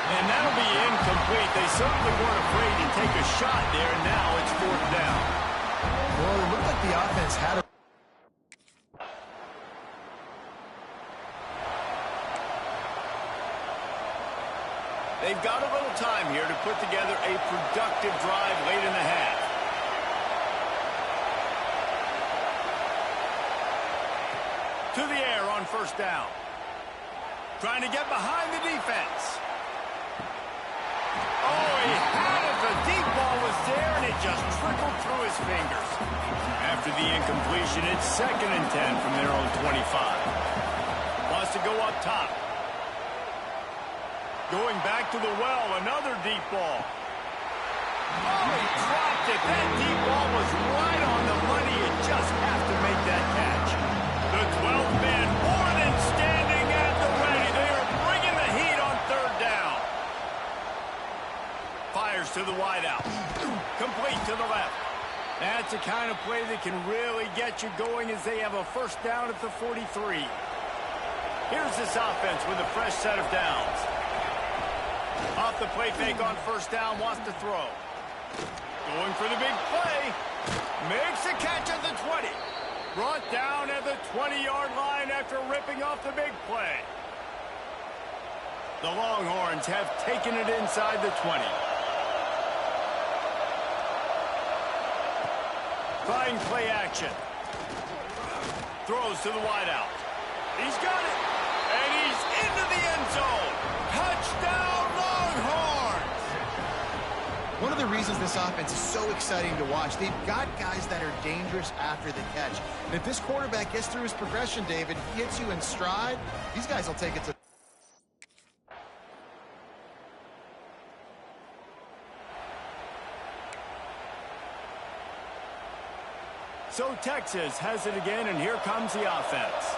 And that'll be incomplete. They certainly weren't afraid to take a shot there, and now it's fourth down. Well, it looked like the offense had a... They've got a little time here to put together a productive drive late in the half. To the air on first down. Trying to get behind the defense. Oh, he had it. The deep ball was there, and it just trickled through his fingers. After the incompletion, it's 2nd and 10 from their own 25. Wants to go up top. Going back to the well, another deep ball. Oh, he dropped it. That deep ball was right on the money. You just have to make that catch. The 12th man more than standing at the ready. They are bringing the heat on third down. Fires to the wideout. Complete to the left. That's the kind of play that can really get you going as they have a first down at the 43. Here's this offense with a fresh set of downs. Off the play fake on first down, wants to throw. Going for the big play. Makes a catch at the 20. Brought down at the 20-yard line after ripping off the big play. The Longhorns have taken it inside the 20. Trying play action. Throws to the wideout. He's got it. And he's into the end zone. Touchdown, Longhorns! One of the reasons this offense is so exciting to watch, they've got guys that are dangerous after the catch. And if this quarterback gets through his progression, David, he hits you in stride, these guys will take it to... So Texas has it again, and here comes the offense.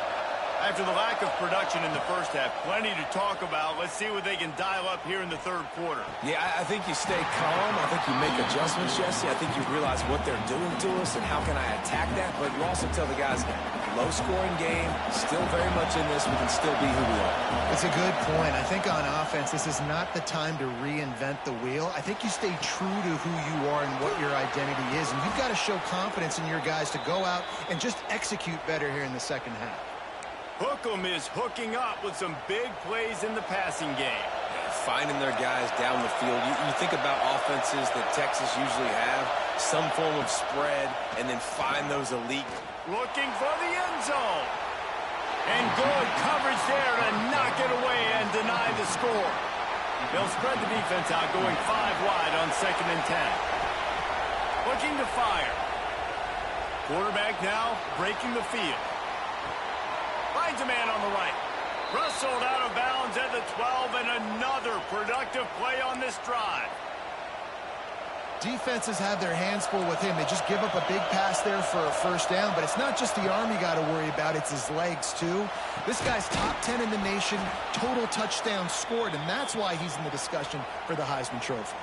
After the lack of production in the first half, plenty to talk about. Let's see what they can dial up here in the third quarter. Yeah, I think you stay calm. I think you make adjustments, Jesse. I think you realize what they're doing to us and how can I attack that. But you also tell the guys, low-scoring game, still very much in this. We can still be who we are. It's a good point. I think on offense, this is not the time to reinvent the wheel. I think you stay true to who you are and what your identity is. And you've got to show confidence in your guys to go out and just execute better here in the second half. Hookem is hooking up with some big plays in the passing game. finding their guys down the field. You think about offenses that Texas usually have, some form of spread, and then find those elite. Looking for the end zone. And good coverage there to knock it away and deny the score. They'll spread the defense out, going 5 wide on 2nd and 10. Looking to fire. Quarterback now breaking the field. Finds a man on the right. Rustled out of bounds at the 12, and another productive play on this drive. Defenses have their hands full with him. They just give up a big pass there for a first down, but it's not just the arm you got to worry about, it's his legs too. This guy's top 10 in the nation, total touchdowns scored, and that's why he's in the discussion for the Heisman Trophy.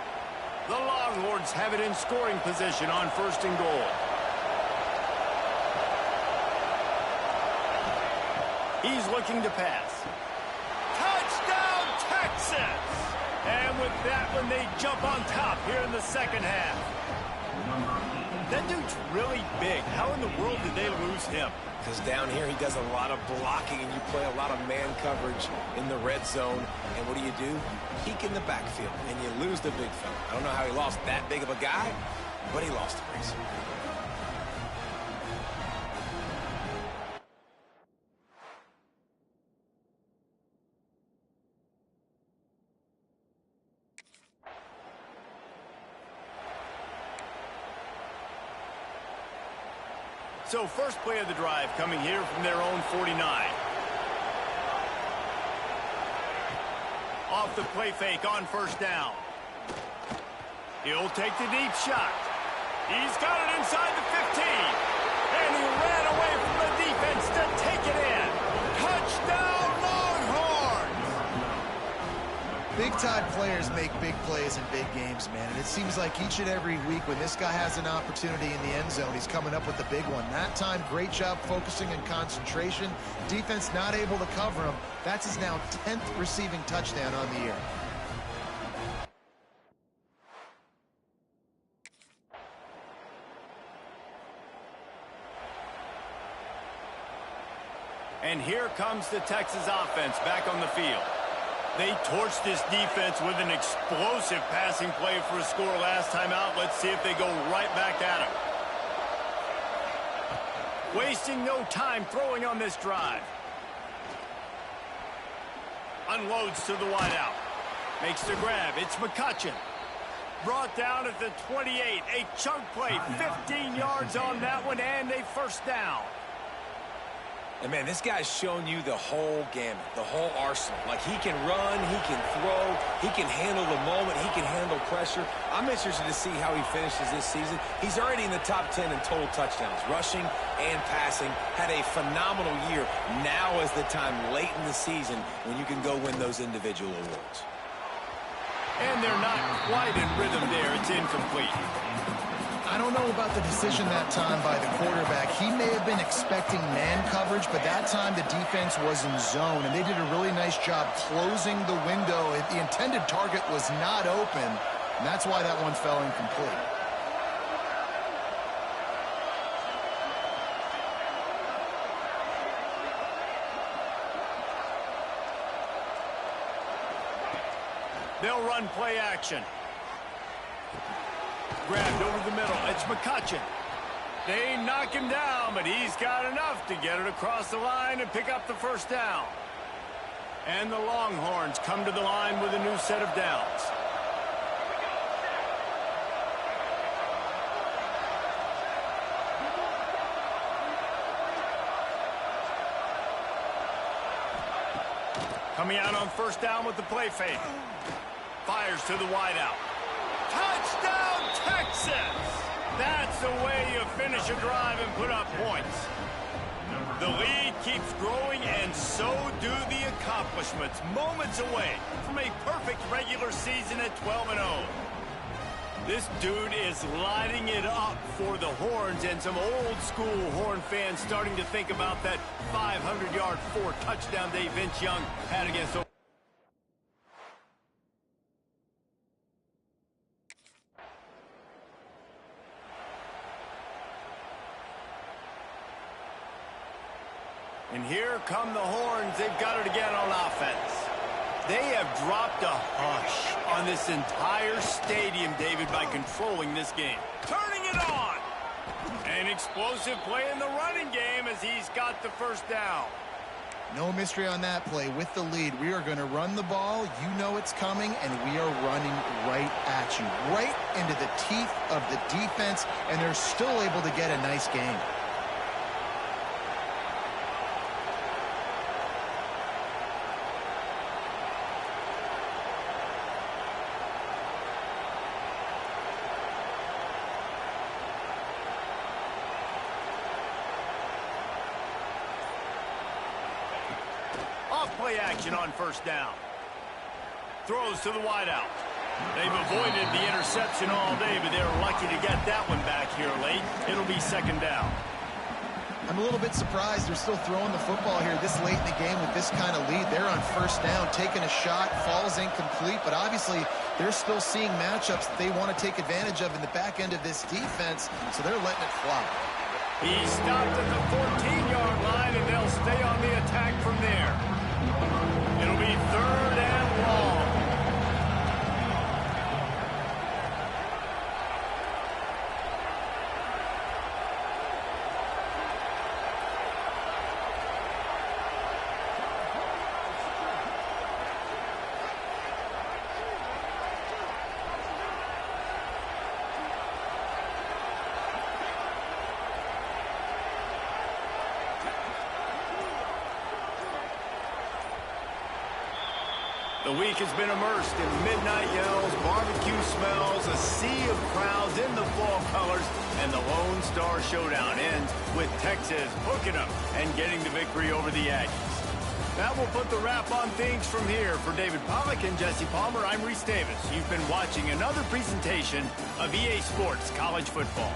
The Longhorns have it in scoring position on 1st and goal. He's looking to pass. Touchdown, Texas! And with that one, they jump on top here in the 2nd half. That dude's really big. How in the world did they lose him? Because down here, he does a lot of blocking, and you play a lot of man coverage in the red zone. And what do? Peek in the backfield, and you lose the big fella. I don't know how he lost that big of a guy, but he lost the race. So first play of the drive coming here from their own 49. Off the play fake on 1st down. He'll take the deep shot. He's got it inside the 15. And he ran away from the defense to take it in. Touchdown, Longhorns! Big-time players make big plays in big games, man. And it seems like each and every week when this guy has an opportunity in the end zone, he's coming up with the big one. That time, great job focusing and concentration. Defense not able to cover him. That's his now 10th receiving touchdown on the year. And here comes the Texas offense back on the field. They torched this defense with an explosive passing play for a score last time out. Let's see if they go right back at him. Wasting no time throwing on this drive. Unloads to the wideout. Makes the grab. It's McCutcheon. Brought down at the 28. A chunk play. 15 yards on that one and a 1st down. And, man, this guy's shown you the whole gamut, the whole arsenal. Like, he can run, he can throw, he can handle the moment, he can handle pressure. I'm interested to see how he finishes this season. He's already in the top 10 in total touchdowns, rushing and passing. Had a phenomenal year. Now is the time late in the season when you can go win those individual awards. And they're not quite in rhythm there. It's incomplete. I don't know about the decision that time by the quarterback. He may have been expecting man coverage, but that time the defense was in zone, and they did a really nice job closing the window. The intended target was not open, and that's why that one fell incomplete. They'll run play action. Grabbed over the middle. It's McCutcheon. They knock him down, but he's got enough to get it across the line and pick up the 1st down. And the Longhorns come to the line with a new set of downs. Coming out on 1st down with the play fake. Fires to the wideout. Touchdown, Texas! That's the way you finish a drive and put up points. The lead keeps growing, and so do the accomplishments. Moments away from a perfect regular season at 12-0. This dude is lighting it up for the Horns, and some old-school Horn fans starting to think about that 500-yard 4-touchdown day Vince Young had against. And here come the Horns. They've got it again on offense. They have dropped a hush on this entire stadium, David, by controlling this game. Turning it on. An explosive play in the running game as he's got the first down. No mystery on that play. With the lead, we are going to run the ball. You know it's coming, and we are running right at you, right into the teeth of the defense, and they're still able to get a nice game. Play action on first down. Throws to the wideout. They've avoided the interception all day, but they're lucky to get that one back here late. It'll be second down. I'm a little bit surprised they're still throwing the football here this late in the game with this kind of lead. They're on first down, taking a shot, falls incomplete, but obviously they're still seeing matchups that they want to take advantage of in the back end of this defense, so they're letting it fly. He stopped at the 14-yard line, and they'll stay on the attack from there. It'll be third and long. The week has been immersed in midnight yells, barbecue smells, a sea of crowds in the fall colors, and the Lone Star Showdown ends with Texas hooking them and getting the victory over the Aggies. That will put the wrap on things from here. For David Pollack and Jesse Palmer, I'm Reese Davis. You've been watching another presentation of EA Sports College Football.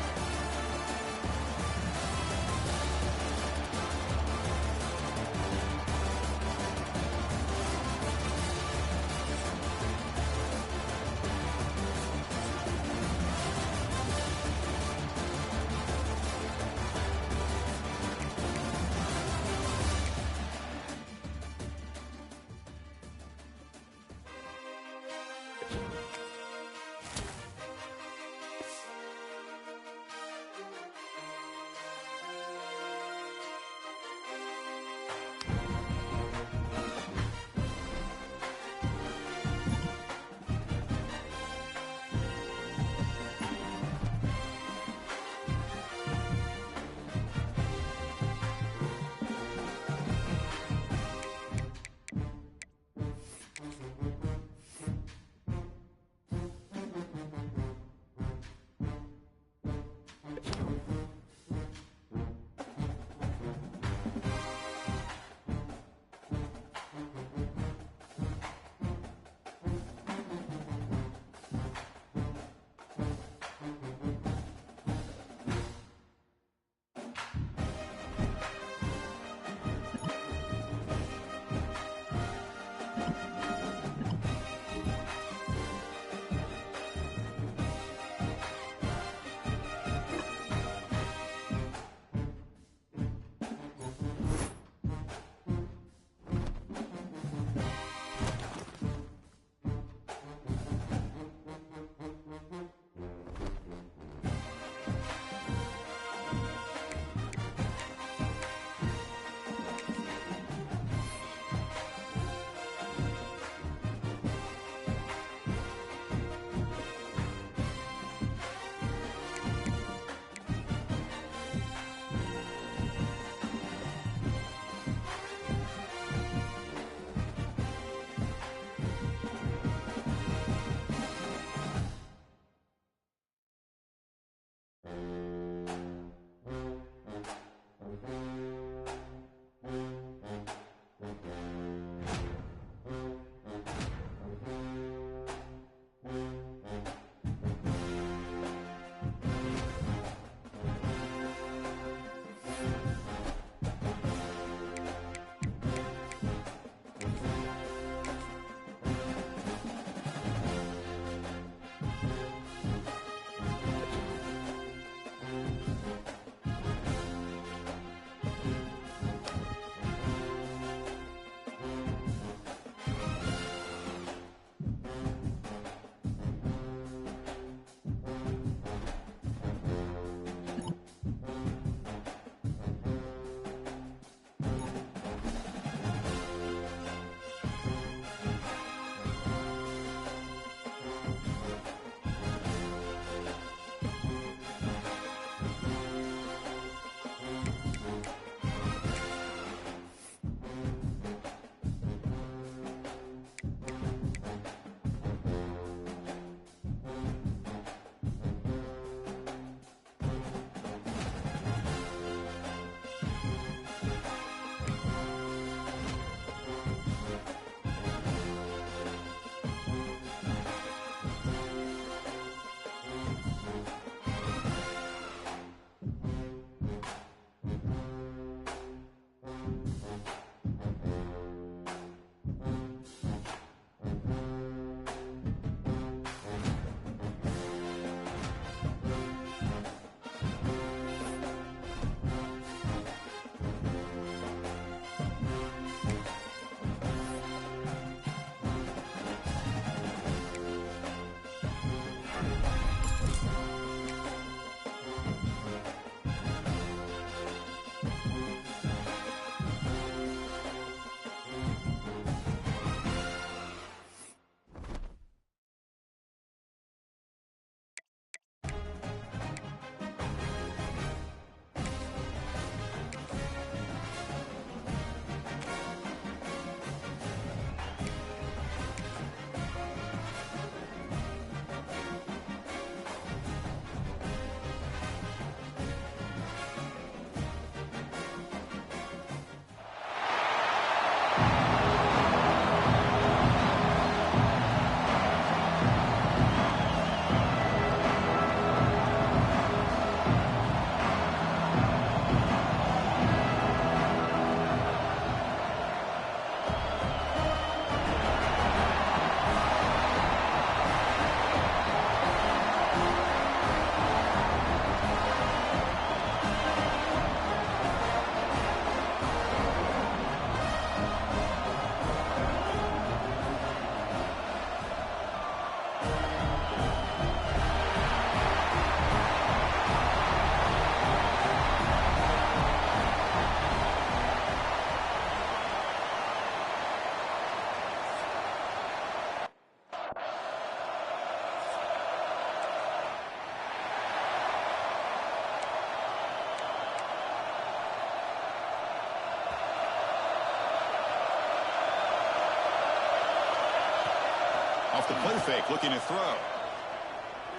the play fake, looking to throw.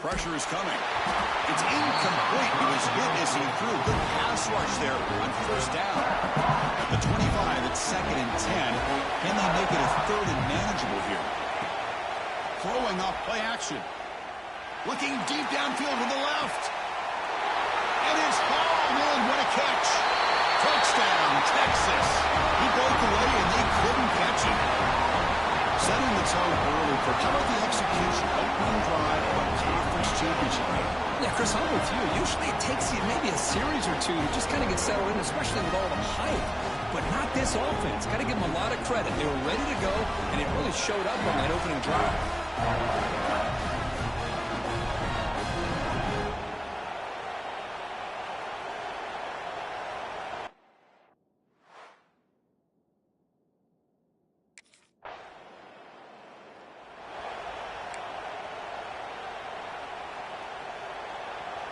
Pressure is coming. It's incomplete. He was hit as he threw. Good pass rush there on first down. At the 25, it's 2nd and 10. Can they make it a 3rd and manageable here? Throwing off play action. Looking deep downfield to the left. And it's hauled in. What a catch. Touchdown, Texas. He broke away and they couldn't catch him. Setting the tone early for how about the execution, opening drive of a conference championship game. Yeah, Chris, I'm with you. Usually it takes you maybe a series or two to just kind of get settled in, especially with all the hype. But not this offense. Got to give them a lot of credit. They were ready to go, and it really showed up on that opening drive.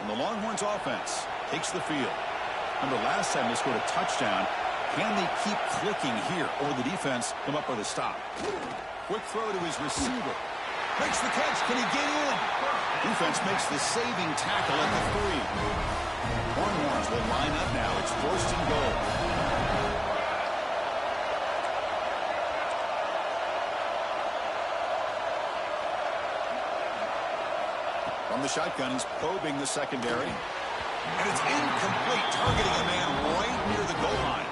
And the Longhorns offense takes the field. Remember, last time they scored a touchdown. Can they keep clicking here, or the defense come up with a stop? Quick throw to his receiver. Makes the catch. Can he get in? Defense makes the saving tackle at the 3. Longhorns will line up now. It's 1st and goal. From the shotgun, he's probing the secondary. And it's incomplete, targeting a man right near the goal line.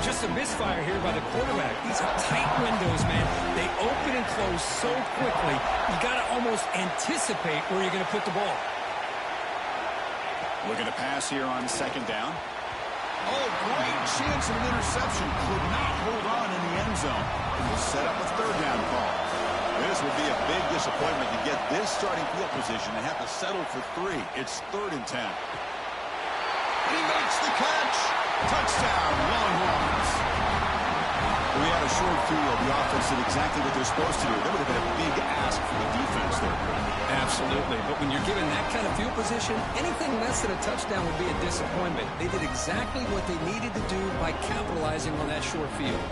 Just a misfire here by the quarterback. These are tight windows, man. They open and close so quickly, you got to almost anticipate where you're going to put the ball. Looking to pass here on 2nd down. Oh, great chance of an interception. Could not hold on in the end zone. We'll set up a 3rd down call. This would be a big disappointment to get this starting field position and have to settle for 3. It's 3rd and 10. And he makes the catch. Touchdown, Longhorns. We had a short field. The offense did exactly what they're supposed to do. That would have been a big ask for the defense there. Absolutely. But when you're given that kind of field position, anything less than a touchdown would be a disappointment. They did exactly what they needed to do by capitalizing on that short field.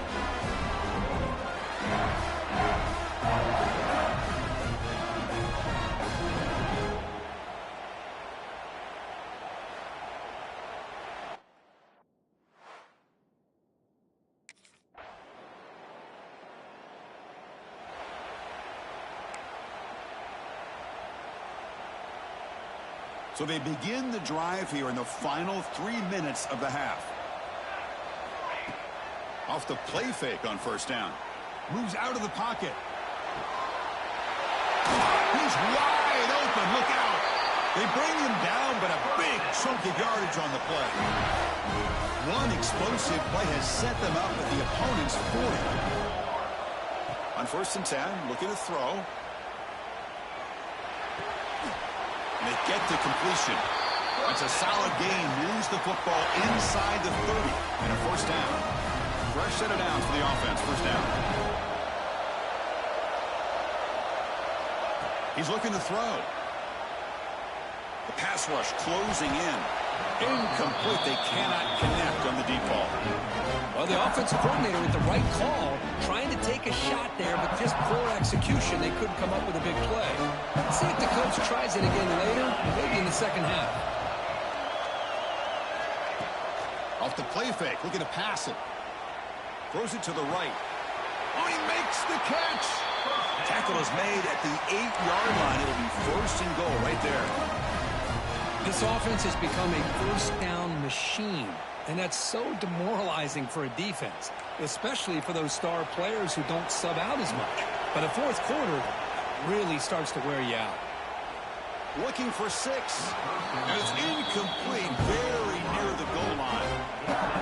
So they begin the drive here in the final 3 minutes of the half. Off the play fake on 1st down. Moves out of the pocket. He's wide open. Look out. They bring him down, but a big chunk of yardage on the play. One explosive play has set them up at the opponent's 40. On 1st and 10, looking to throw. And they get to completion. That's a solid gain. Moves the football inside the 30. And a 1st down. Fresh set of downs for the offense. 1st down. He's looking to throw. The pass rush closing in. Incomplete. They cannot connect on the deep ball. Well, the offensive coordinator with the right call, trying to take a shot there, but just poor execution. They couldn't come up with a big play. Let's see if the coach tries it again later, maybe in the 2nd half. Off the play fake, looking to pass it. Throws it to the right. Oh, he makes the catch. Tackle is made at the 8-yard line. It'll be 1st and goal right there. This offense has become a 1st down machine, and that's so demoralizing for a defense, especially for those star players who don't sub out as much. By the 4th quarter, really starts to wear you out. Looking for 6. And it's incomplete, very near the goal line.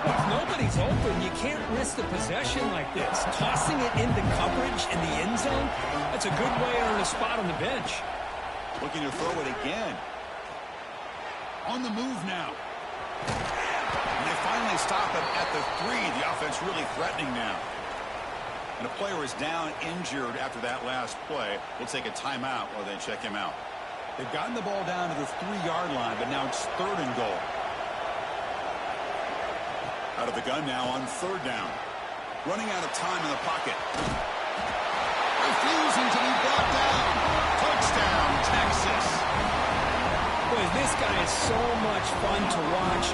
If nobody's open, you can't risk the possession like this. Tossing it into coverage in the end zone, that's a good way to earn a spot on the bench. Looking to throw it again. On the move now. And they finally stop it at the 3. The offense really threatening now. And a player is down injured after that last play. We'll take a timeout while they check him out. They've gotten the ball down to the 3-yard line, but now it's 3rd and goal. Out of the gun now on 3rd down. Running out of time in the pocket. They refusing to be brought down. Touchdown, Texas. Boy, this guy is so much fun to watch.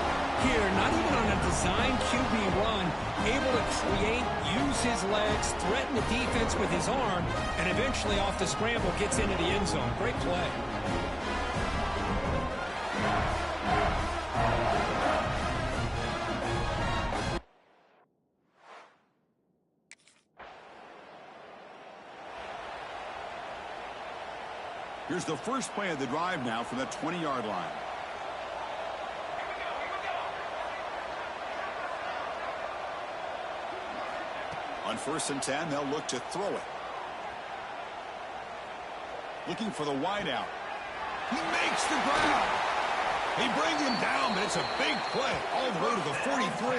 Here, not even on a designed QB run, able to create, use his legs, threaten the defense with his arm, and eventually off the scramble gets into the end zone. Great play. Here's the first play of the drive now from the 20-yard line. On 1st and 10, they'll look to throw it. Looking for the wideout. He makes the grab. They bring him down, but it's a big play all the way to the 43.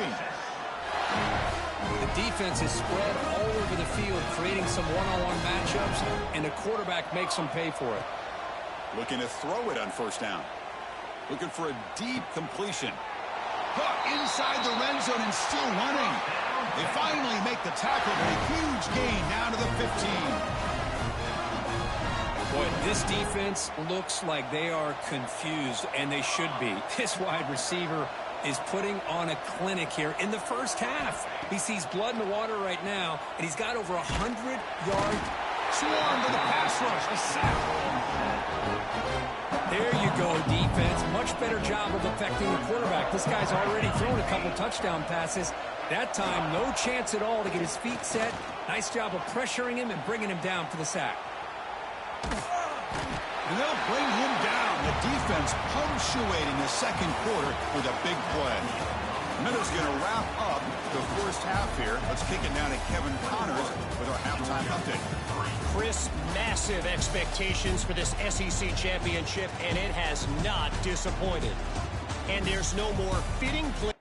The defense is spread all over the field, creating some one-on-one matchups, and the quarterback makes them pay for it. Looking to throw it on 1st down. Looking for a deep completion. Caught inside the red zone and still running. They finally make the tackle, but a huge gain down to the 15. Boy, this defense looks like they are confused, and they should be. This wide receiver is putting on a clinic here in the first half. He sees blood in the water right now, and he's got over 100 yards. Swarm to the pass rush. A sack. There you go, defense. Much better job of affecting the quarterback. This guy's already thrown a couple touchdown passes. That time, no chance at all to get his feet set. Nice job of pressuring him and bringing him down for the sack. And they'll bring him down. The defense punctuating the second quarter with a big play. Minutes going to wrap up the first half here. Let's kick it down to Kevin Connors with our halftime update. Chris, massive expectations for this SEC championship, and it has not disappointed. And there's no more fitting play.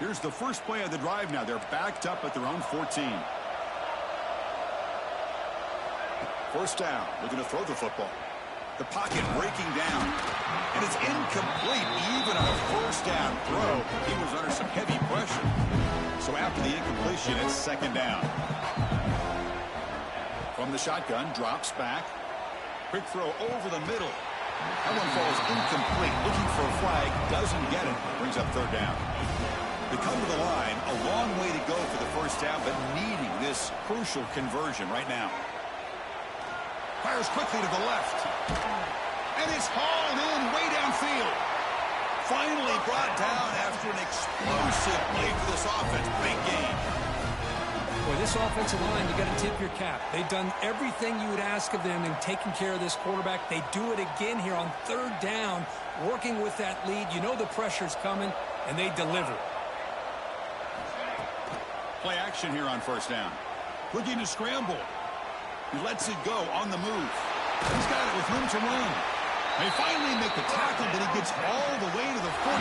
Here's the first play of the drive now. They're backed up at their own 14. 1st down, looking to throw the football. The pocket breaking down. And it's incomplete. Even on a 1st down throw, he was under some heavy pressure. So after the incompletion, it's 2nd down. From the shotgun, drops back. Quick throw over the middle. That one falls incomplete. Looking for a flag, doesn't get it. Brings up 3rd down. They come to the line, a long way to go for the 1st down, but needing this crucial conversion right now. Fires quickly to the left. And it's hauled in way downfield. Finally brought down after an explosive play for this offense. Big game. Boy, this offensive line, you got to tip your cap. They've done everything you would ask of them in taking care of this quarterback. They do it again here on 3rd down, working with that lead. You know the pressure's coming, and they deliver. Play action here on 1st down. Looking to scramble. He lets it go on the move. He's got it with room to run. They finally make the tackle, but he gets all the way to the 14.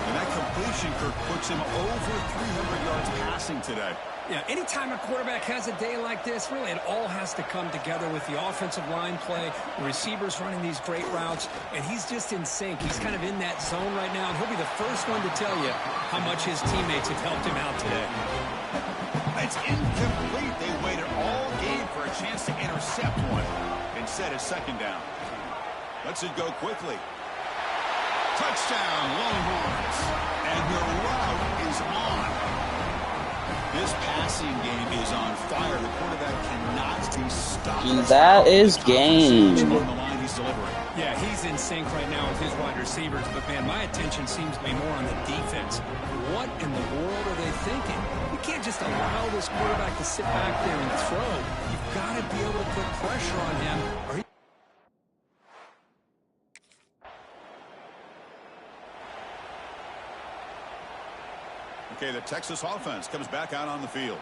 And that completion, Kirk, puts him over 300 yards passing today. Yeah, anytime a quarterback has a day like this, really it all has to come together with the offensive line play, the receivers running these great routes, and he's just in sync. He's kind of in that zone right now, and he'll be the first one to tell you how much his teammates have helped him out today. It's incomplete. They waited all game for a chance to intercept one. Instead, it's 2nd down. Lets it go quickly. Touchdown, Longhorns. And the route is on. This passing game is on fire. The quarterback cannot be stopped. That is game. On the line he's delivering. Yeah, he's in sync right now with his wide receivers, but man, my attention seems to be more on the defense. What in the world are they thinking? You can't just allow this quarterback to sit back there and throw. You've got to be able to put pressure on him, or he... Okay, the Texas offense comes back out on the field.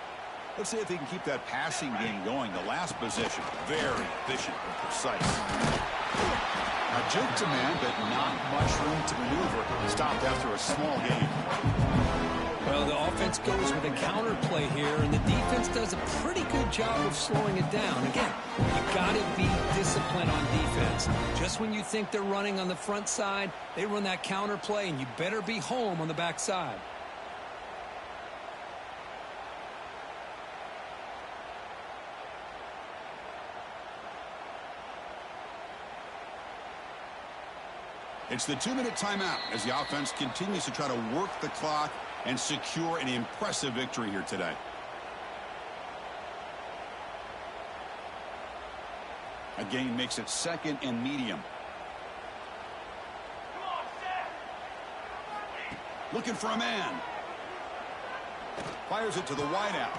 Let's see if they can keep that passing game going. The last possession, very efficient and precise. A juke to man, but not much room to maneuver. Stopped after a small gain. Well, the offense goes with a counter play here, and the defense does a pretty good job of slowing it down. Again, you got to be disciplined on defense. Just when you think they're running on the front side, they run that counter play, and you better be home on the back side. It's the 2-minute timeout as the offense continues to try to work the clock and secure an impressive victory here today. A gain makes it 2nd and medium. Looking for a man. Fires it to the wideout.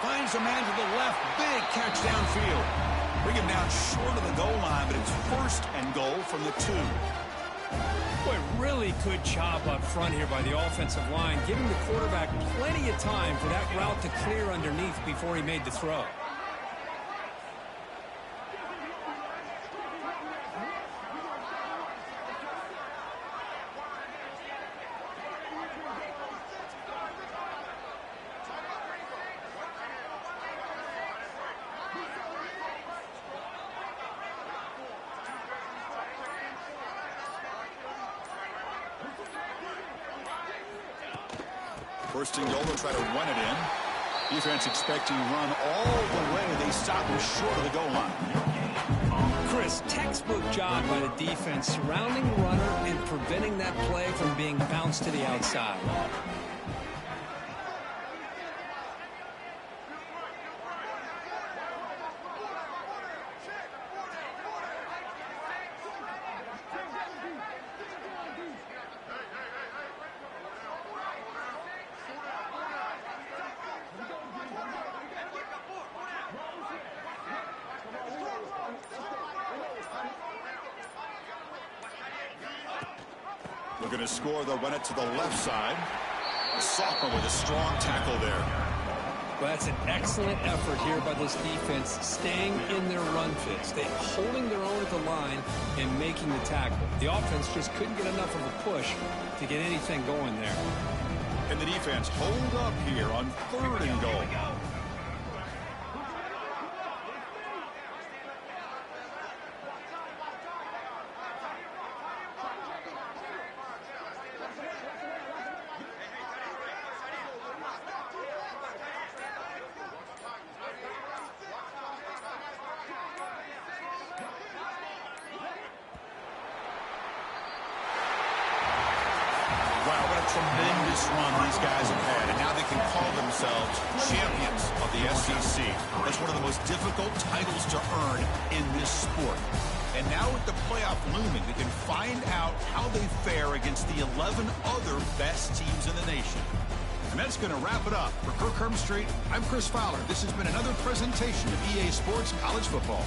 Finds a man to the left. Big catch downfield. Bring him down short of the goal line, but it's 1st and goal from the 2. Boy, really good job up front here by the offensive line, giving the quarterback plenty of time for that route to clear underneath before he made the throw. First and goal, they'll try to run it in. Defense expecting run all the way. They stop him short of the goal line. Chris, textbook job by the defense surrounding the runner and preventing that play from being bounced to the outside. Looking to score, they'll run it to the left side. The sophomore with a strong tackle there. Well, that's an excellent effort here by this defense, staying in their run fits. They're holding their own at the line and making the tackle. The offense just couldn't get enough of a push to get anything going there. And the defense hold up here on 3rd and goal. Tremendous run these guys have had, and now they can call themselves champions of the SEC. That's one of the most difficult titles to earn in this sport. And now with the playoff looming, they can find out how they fare against the 11 other best teams in the nation. And that's going to wrap it up. For Kirk Herbstreit, I'm Chris Fowler. This has been another presentation of EA Sports College Football.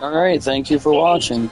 All right, thank you for watching.